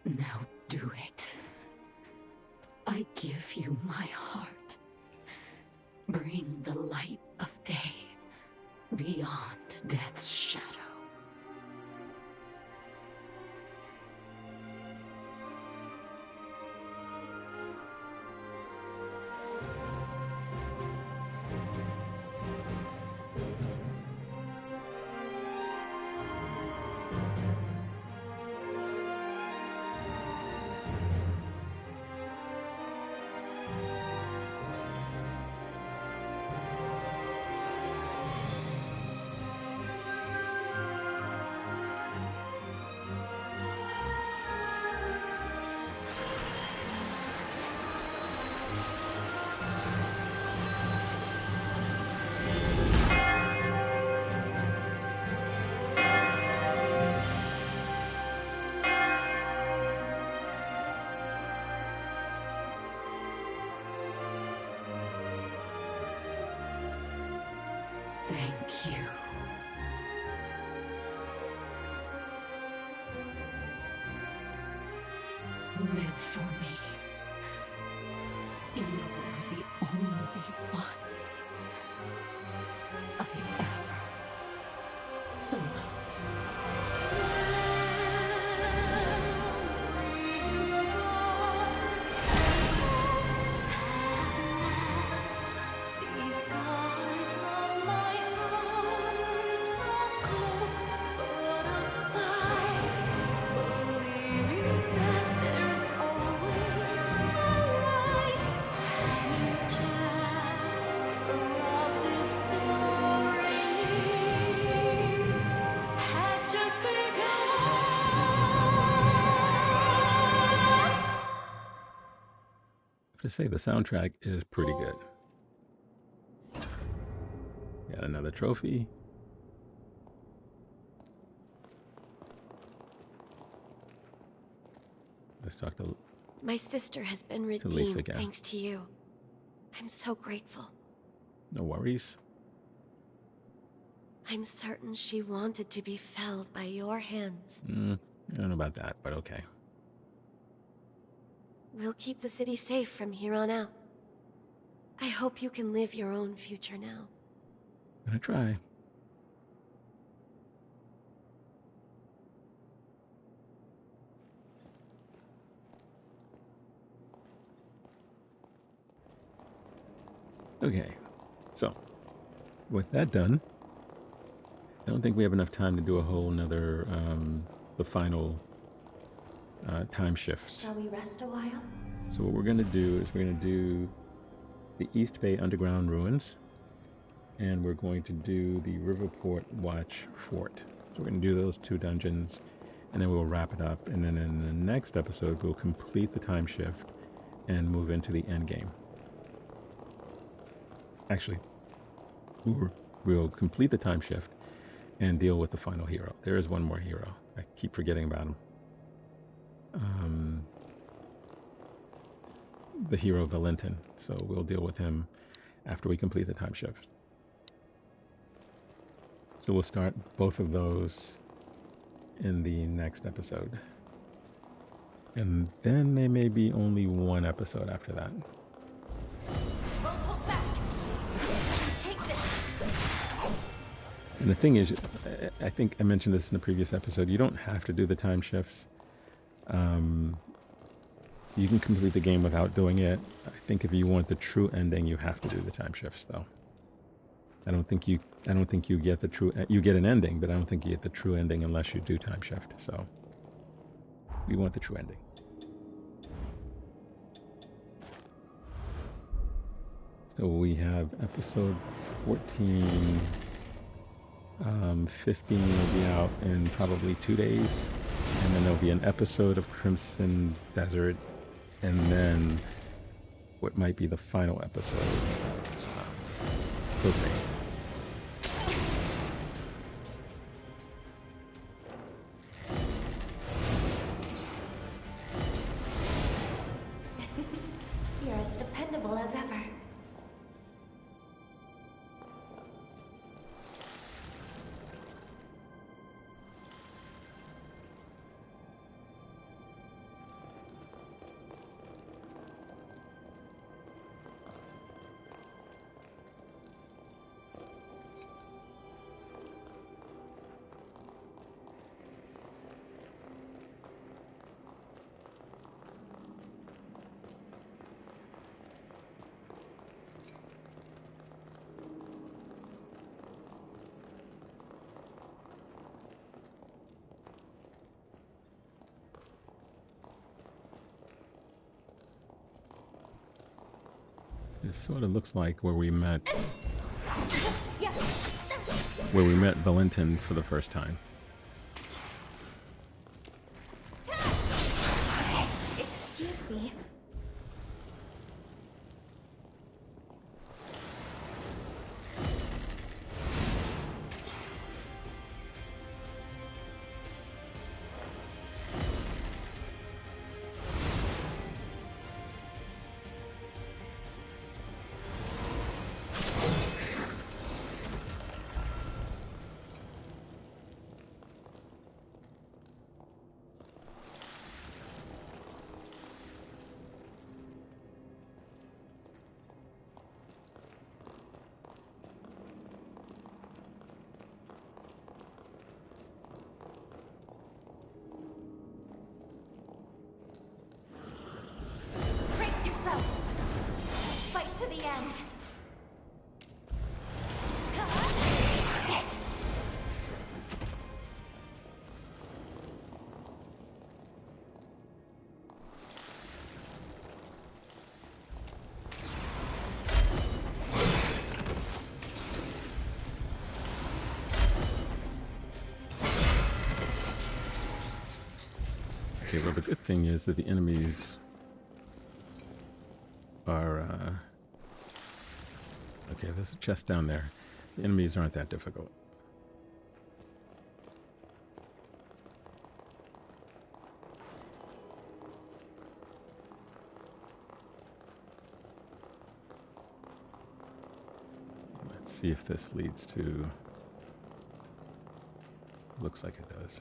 Now do it. I give you my heart. Bring the light of day beyond death's shadow. Thank you. Live for me. You are the only one to say the soundtrack is pretty good. Got another trophy. Let's talk to My sister has been Lisa redeemed again. thanks to you. I'm so grateful. No worries. I'm certain she wanted to be felled by your hands. I don't know about that, but okay. We'll keep the city safe from here on out. I hope you can live your own future now. Gonna try. Okay, so with that done, I don't think we have enough time to do a whole nother, the final time shift. Shall we rest a while? So what we're going to do is we're going to do the East Bay Underground Ruins, and we're going to do the Riverport Watch Fort. So we're going to do those 2 dungeons, and then we'll wrap it up. And then in the next episode, we'll complete the time shift and move into the end game. Actually, we'll complete the time shift and deal with the final hero. There is one more hero. I keep forgetting about him. The hero Valentin. So we'll deal with him after we complete the time shift. So we'll start both of those in the next episode. And then there may be only one episode after that. Hold back. Take this. And the thing is, I think I mentioned this in the previous episode, you don't have to do the time shifts. You can complete the game without doing it. I think if you want the true ending, you have to do the time shifts, though. I don't think you get the true. You get an ending, but I don't think you get the true ending unless you do time shift. So we want the true ending. So we have episode 14. 15 will be out in probably 2 days, and then there'll be an episode of Crimson Desert, and then what might be the final episode of Cooking. You're as dependable as ever. It sort of looks like where we met Yeah. Valentin for the first time. Excuse me. Brace yourself. Fight to the end. Okay, well, the good thing is that the enemies are... Okay, there's a chest down there. The enemies aren't that difficult. Let's see if this leads to... Looks like it does.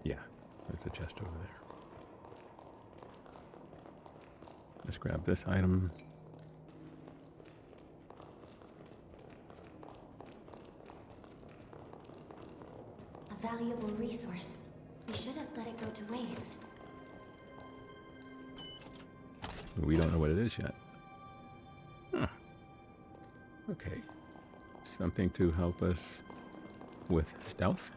Yeah, there's a chest over there. Let's grab this item. A valuable resource. We shouldn't let it go to waste. We don't know what it is yet. Huh. Okay. Something to help us with stealth.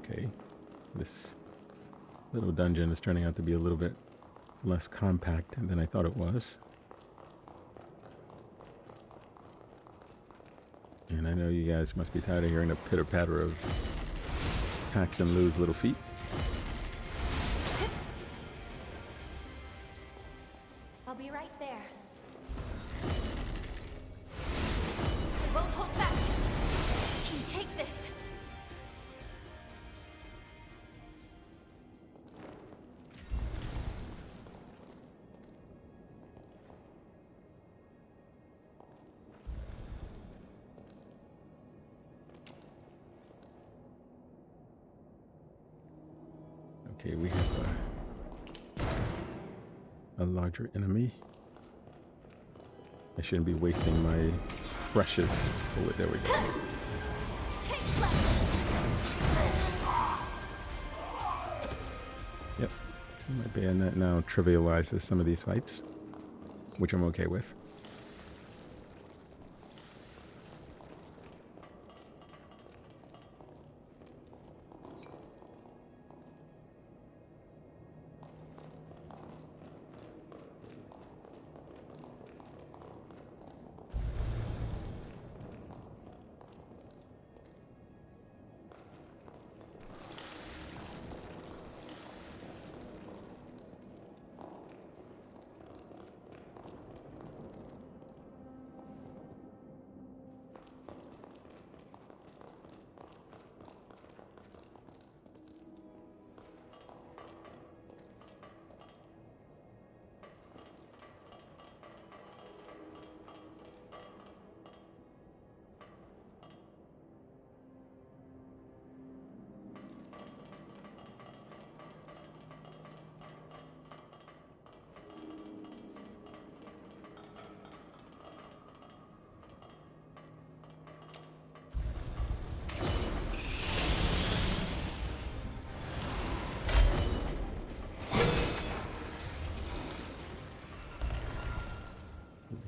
Okay, this little dungeon is turning out to be a little bit less compact than I thought it was. And I know you guys must be tired of hearing the pitter-patter of Pax and Lou's little feet. I'll be right there. I won't hold back. I can take this. Okay, we have a larger enemy. I shouldn't be wasting my precious bullet. There we go. Yep. My bayonet now trivializes some of these fights, which I'm okay with.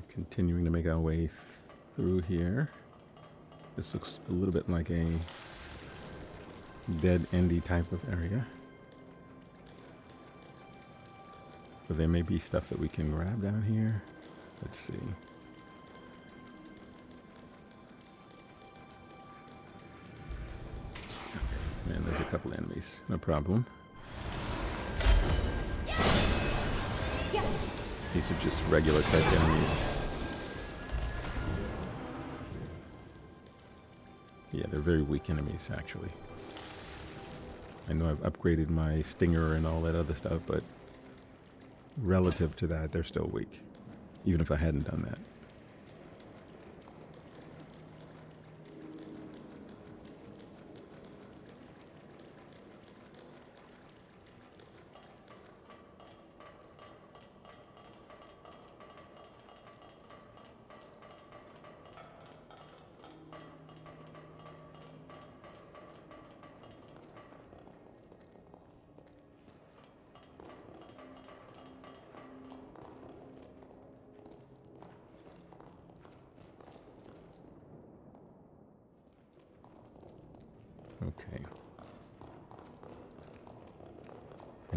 Continuing to make our way through here. This looks a little bit like a dead endy type of area. So there may be stuff that we can grab down here. Let's see. Man, there's a couple enemies. No problem. These are just regular type enemies. Yeah, they're very weak enemies, actually. I know I've upgraded my stinger and all that other stuff, but relative to that, they're still weak, even if I hadn't done that.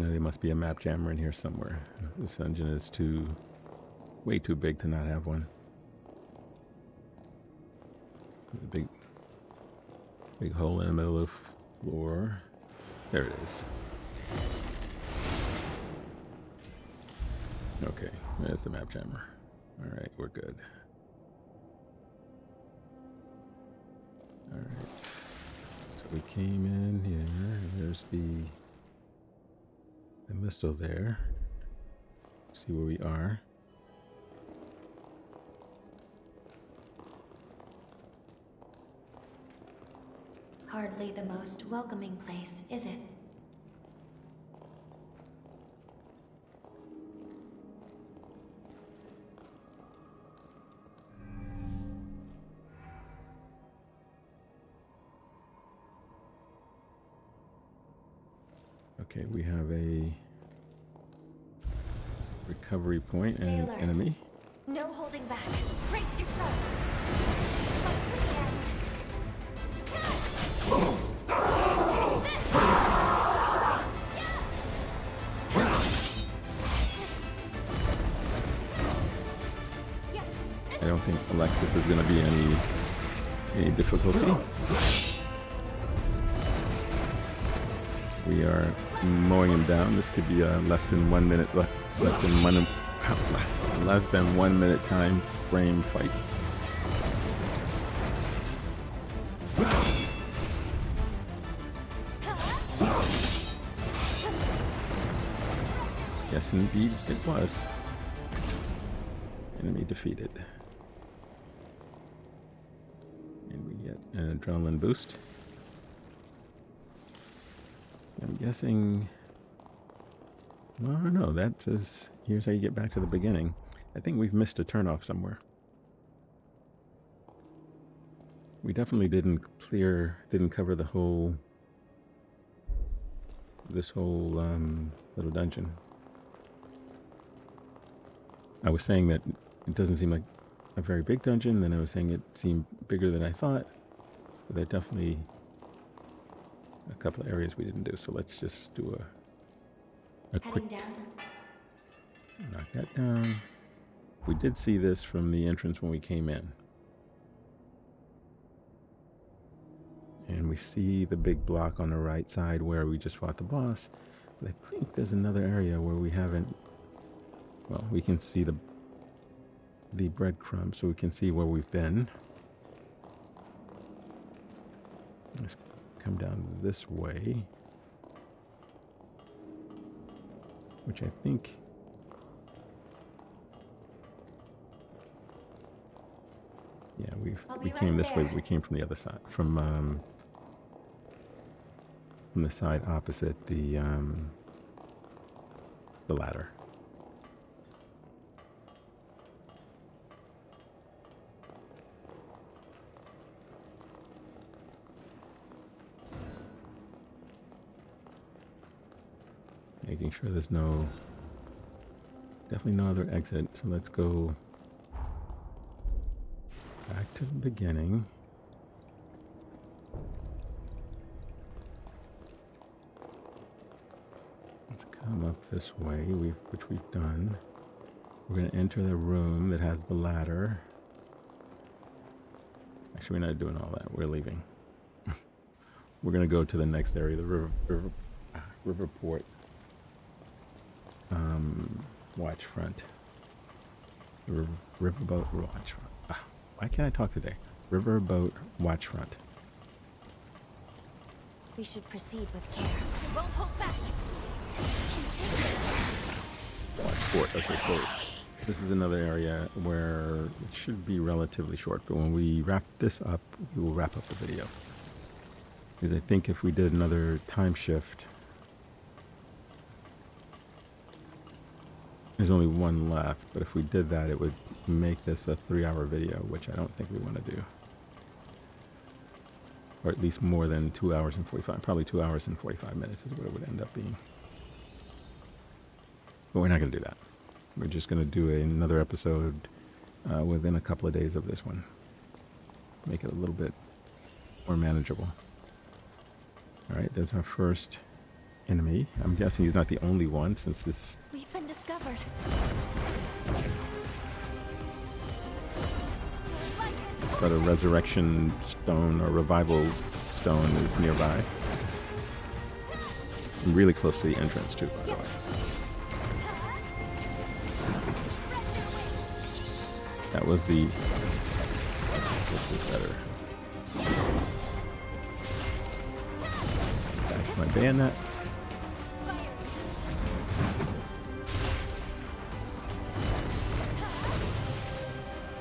You know, there must be a map jammer in here somewhere. This dungeon is way too big to not have one. There's a big hole in the middle of the floor. There it is. Okay, there's the map jammer. All right, we're good. All right. So we came in here. There's the missile there. See where we are. Hardly the most welcoming place, is it? Okay, we have a recovery point Stay and alert. enemy. No holding back. Brace yourself. Fight to the end. I don't think Alexis is going to be any difficulty. We are mowing him down. This could be a less than 1 minute time frame fight. Yes, indeed, it was. Enemy defeated. And we get an adrenaline boost. I'm guessing... Well, I don't know. That says, here's how you get back to the beginning. I think we've missed a turnoff somewhere. We definitely didn't cover the whole... this whole little dungeon. I was saying that it doesn't seem like a very big dungeon, then I was saying it seemed bigger than I thought. But there definitely a couple of areas we didn't do, so let's just do a quick... Heading down. Knock that down. We did see this from the entrance when we came in. And we see the big block on the right side where we just fought the boss. But I think there's another area where we haven't... Well, we can see the breadcrumbs, so we can see where we've been. Let's come down this way. Which I think... Yeah, we came this way. We came from the other side, from the side opposite the ladder. Making sure there's definitely no other exit. So let's go back to the beginning. Let's come up this way, which we've done. We're going to enter the room that has the ladder. Actually, we're not doing all that. We're leaving. We're going to go to the next area, the Riverport watchfront. Riverboat watchfront. Why can't I talk today? Riverboat watchfront. We should proceed with care. I won't hold back. Watchfort. Okay, so this is another area where it should be relatively short, but when we wrap this up, we will wrap up the video. Because I think if we did another time shift, there's only one left, but if we did that, it would make this a 3-hour video, which I don't think we want to do. Or at least more than 2 hours and 45, probably 2 hours and 45 minutes is what it would end up being. But we're not going to do that. We're just going to do another episode within a couple of days of this one. Make it a little bit more manageable. All right, there's our first enemy. I'm guessing he's not the only one since this We've been discovered. sort of resurrection stone or revival stone is nearby. I'm really close to the entrance too, by the way. That was the... This is better. Back to my bayonet.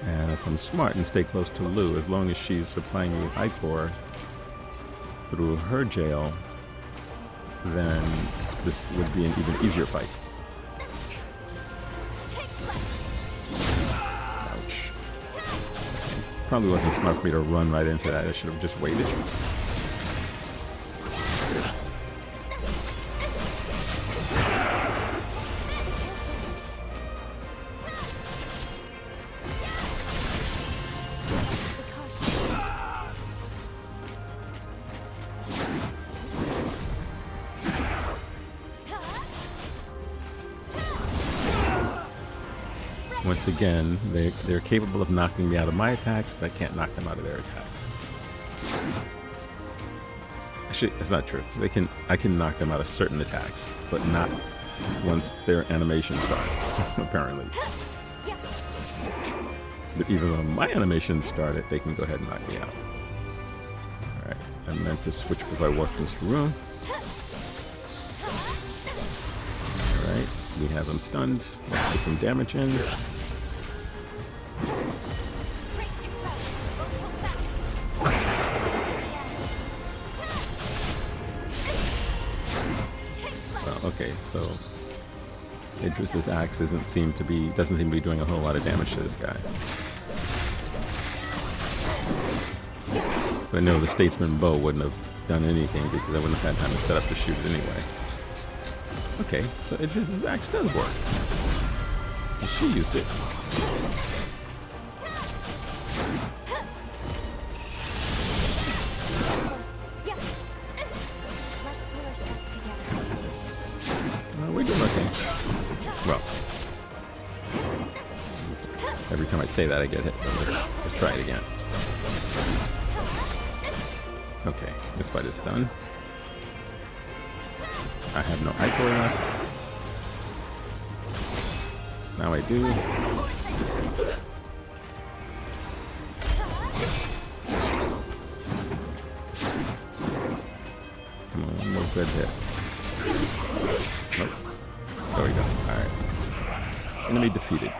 And if I'm smart and stay close to Lou, as long as she's supplying me with ichor through her jail, then this would be an even easier fight. Ouch. Probably wasn't smart for me to run right into that. I should have just waited. Once again, they're capable of knocking me out of my attacks, but I can't knock them out of their attacks. Actually, that's not true. I can knock them out of certain attacks, but not once their animation starts, apparently. But even though my animation started, they can go ahead and knock me out. Alright, I meant to switch before I walked into the room. Alright, we have them stunned. Let's get some damage in. Okay, so Idris's axe doesn't seem to be doing a whole lot of damage to this guy. But no, the Statesman bow wouldn't have done anything because I wouldn't have had time to set up to shoot it anyway. Okay, so Idris's axe does work. And she used it. We're doing okay. Well, every time I say that I get hit. Let's try it again. Okay, this fight is done. I have no ichor left. Now I do. Come on, one more good hit. Nope. There we go. Alright. Enemy defeated.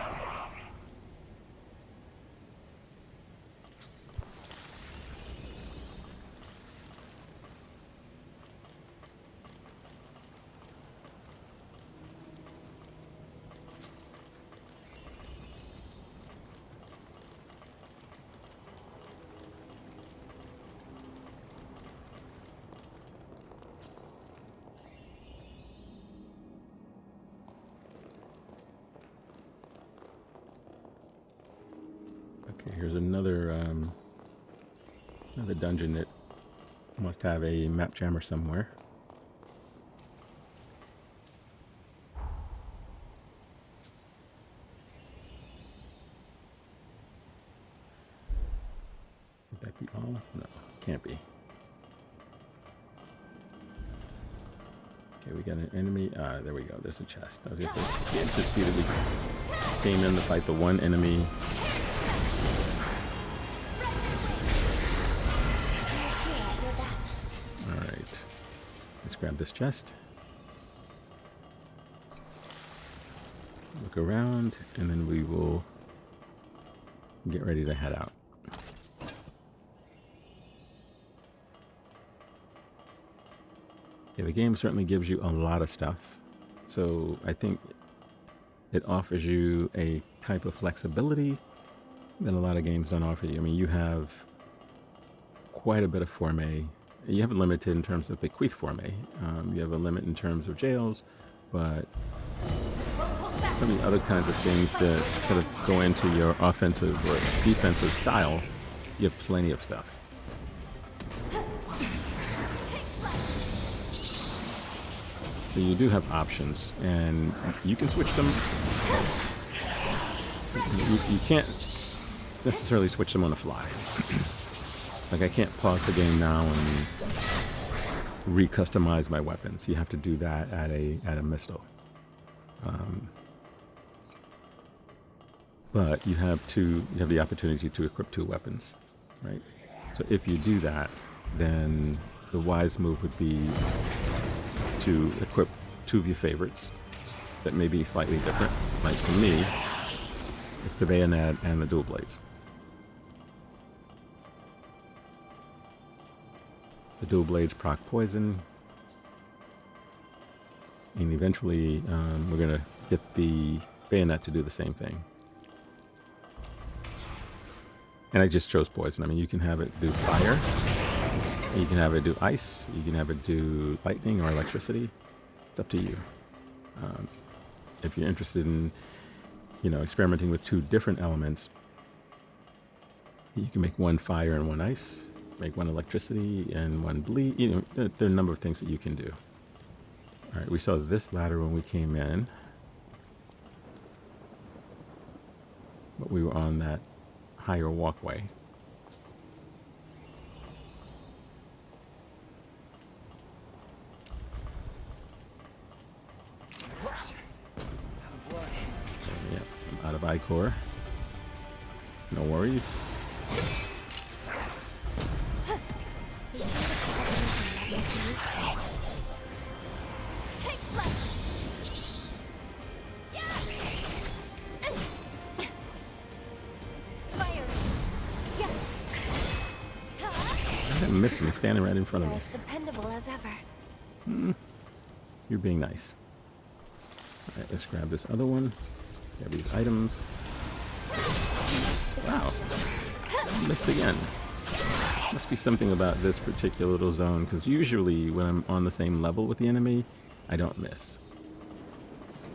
Okay, here's another dungeon that must have a map jammer somewhere. Would that be all? No, can't be. Okay, we got an enemy. There we go. There's a chest. I was gonna say, it just repeatedly came in to fight the one enemy. Alright. Let's grab this chest. Look around, and then we will get ready to head out. Yeah, the game certainly gives you a lot of stuff. So I think it offers you a type of flexibility that a lot of games don't offer you. I mean, you have quite a bit of forme. You have a limit in terms of bequeath forme. You have a limit in terms of jails, but some of the other kinds of things that sort of go into your offensive or defensive style, you have plenty of stuff. So you do have options, and you can switch them. You can't necessarily switch them on the fly. Like, I can't pause the game now and recustomize my weapons. You have to do that at a mistle. But you have the opportunity to equip 2 weapons, right? So if you do that, then the wise move would be to equip 2 of your favorites that may be slightly different. Like for me, it's the bayonet and the dual blades. The dual blades proc poison, and eventually we're gonna get the bayonet to do the same thing. And I just chose poison. I mean, you can have it do fire, you can have it do ice, you can have it do lightning or electricity. It's up to you. If you're interested in, experimenting with 2 different elements, you can make 1 fire and 1 ice, make 1 electricity and 1 bleed. There are a number of things that you can do. All right, we saw this ladder when we came in, but we were on that higher walkway. Whoops. Out of blood. Yep, I'm out of ichor. No worries. Be sure to call them as a level Take flight! Yeah! Fire! Yeah! I didn't miss him. He's standing right in front of You're me. as dependable as ever. You're being nice. All right, let's grab this other one. Grab these items. Wow. Missed again. Must be something about this particular little zone, because usually when I'm on the same level with the enemy, I don't miss.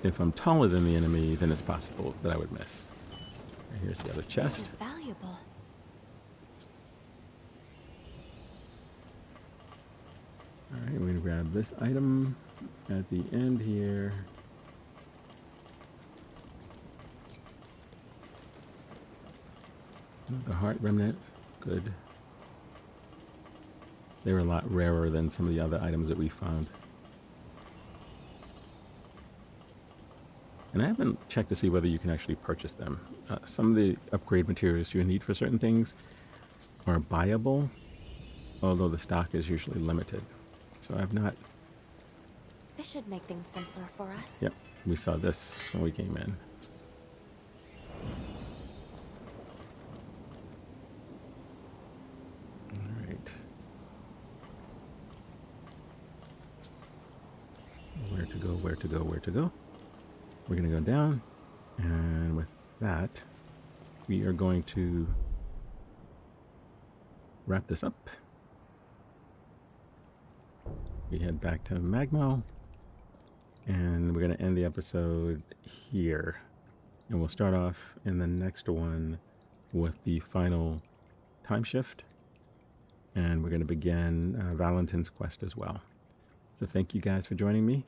If I'm taller than the enemy, then it's possible that I would miss. Right, here's the other This chest. is valuable. Alright, we're going to grab this item at the end here. The heart remnant. Good. They were a lot rarer than some of the other items that we found. And I haven't checked to see whether you can actually purchase them. Some of the upgrade materials you need for certain things are buyable, although the stock is usually limited. So I've not... This should make things simpler for us. Yep, we saw this when we came in. Alright. Where to go, where to go, where to go? We're going to go down, and with that, we are going to wrap this up. We head back to Magmo, and we're going to end the episode here. And we'll start off in the next one with the final time shift, and we're going to begin Valentin's quest as well. So thank you guys for joining me.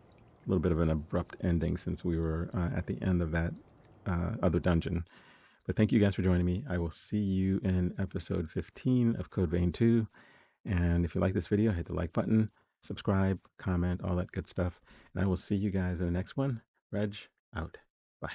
A little bit of an abrupt ending since we were at the end of that other dungeon. But thank you guys for joining me. I will see you in episode 15 of Code Vein 2. And if you like this video, hit the like button, subscribe, comment, all that good stuff. And I will see you guys in the next one. Reg, out. Bye.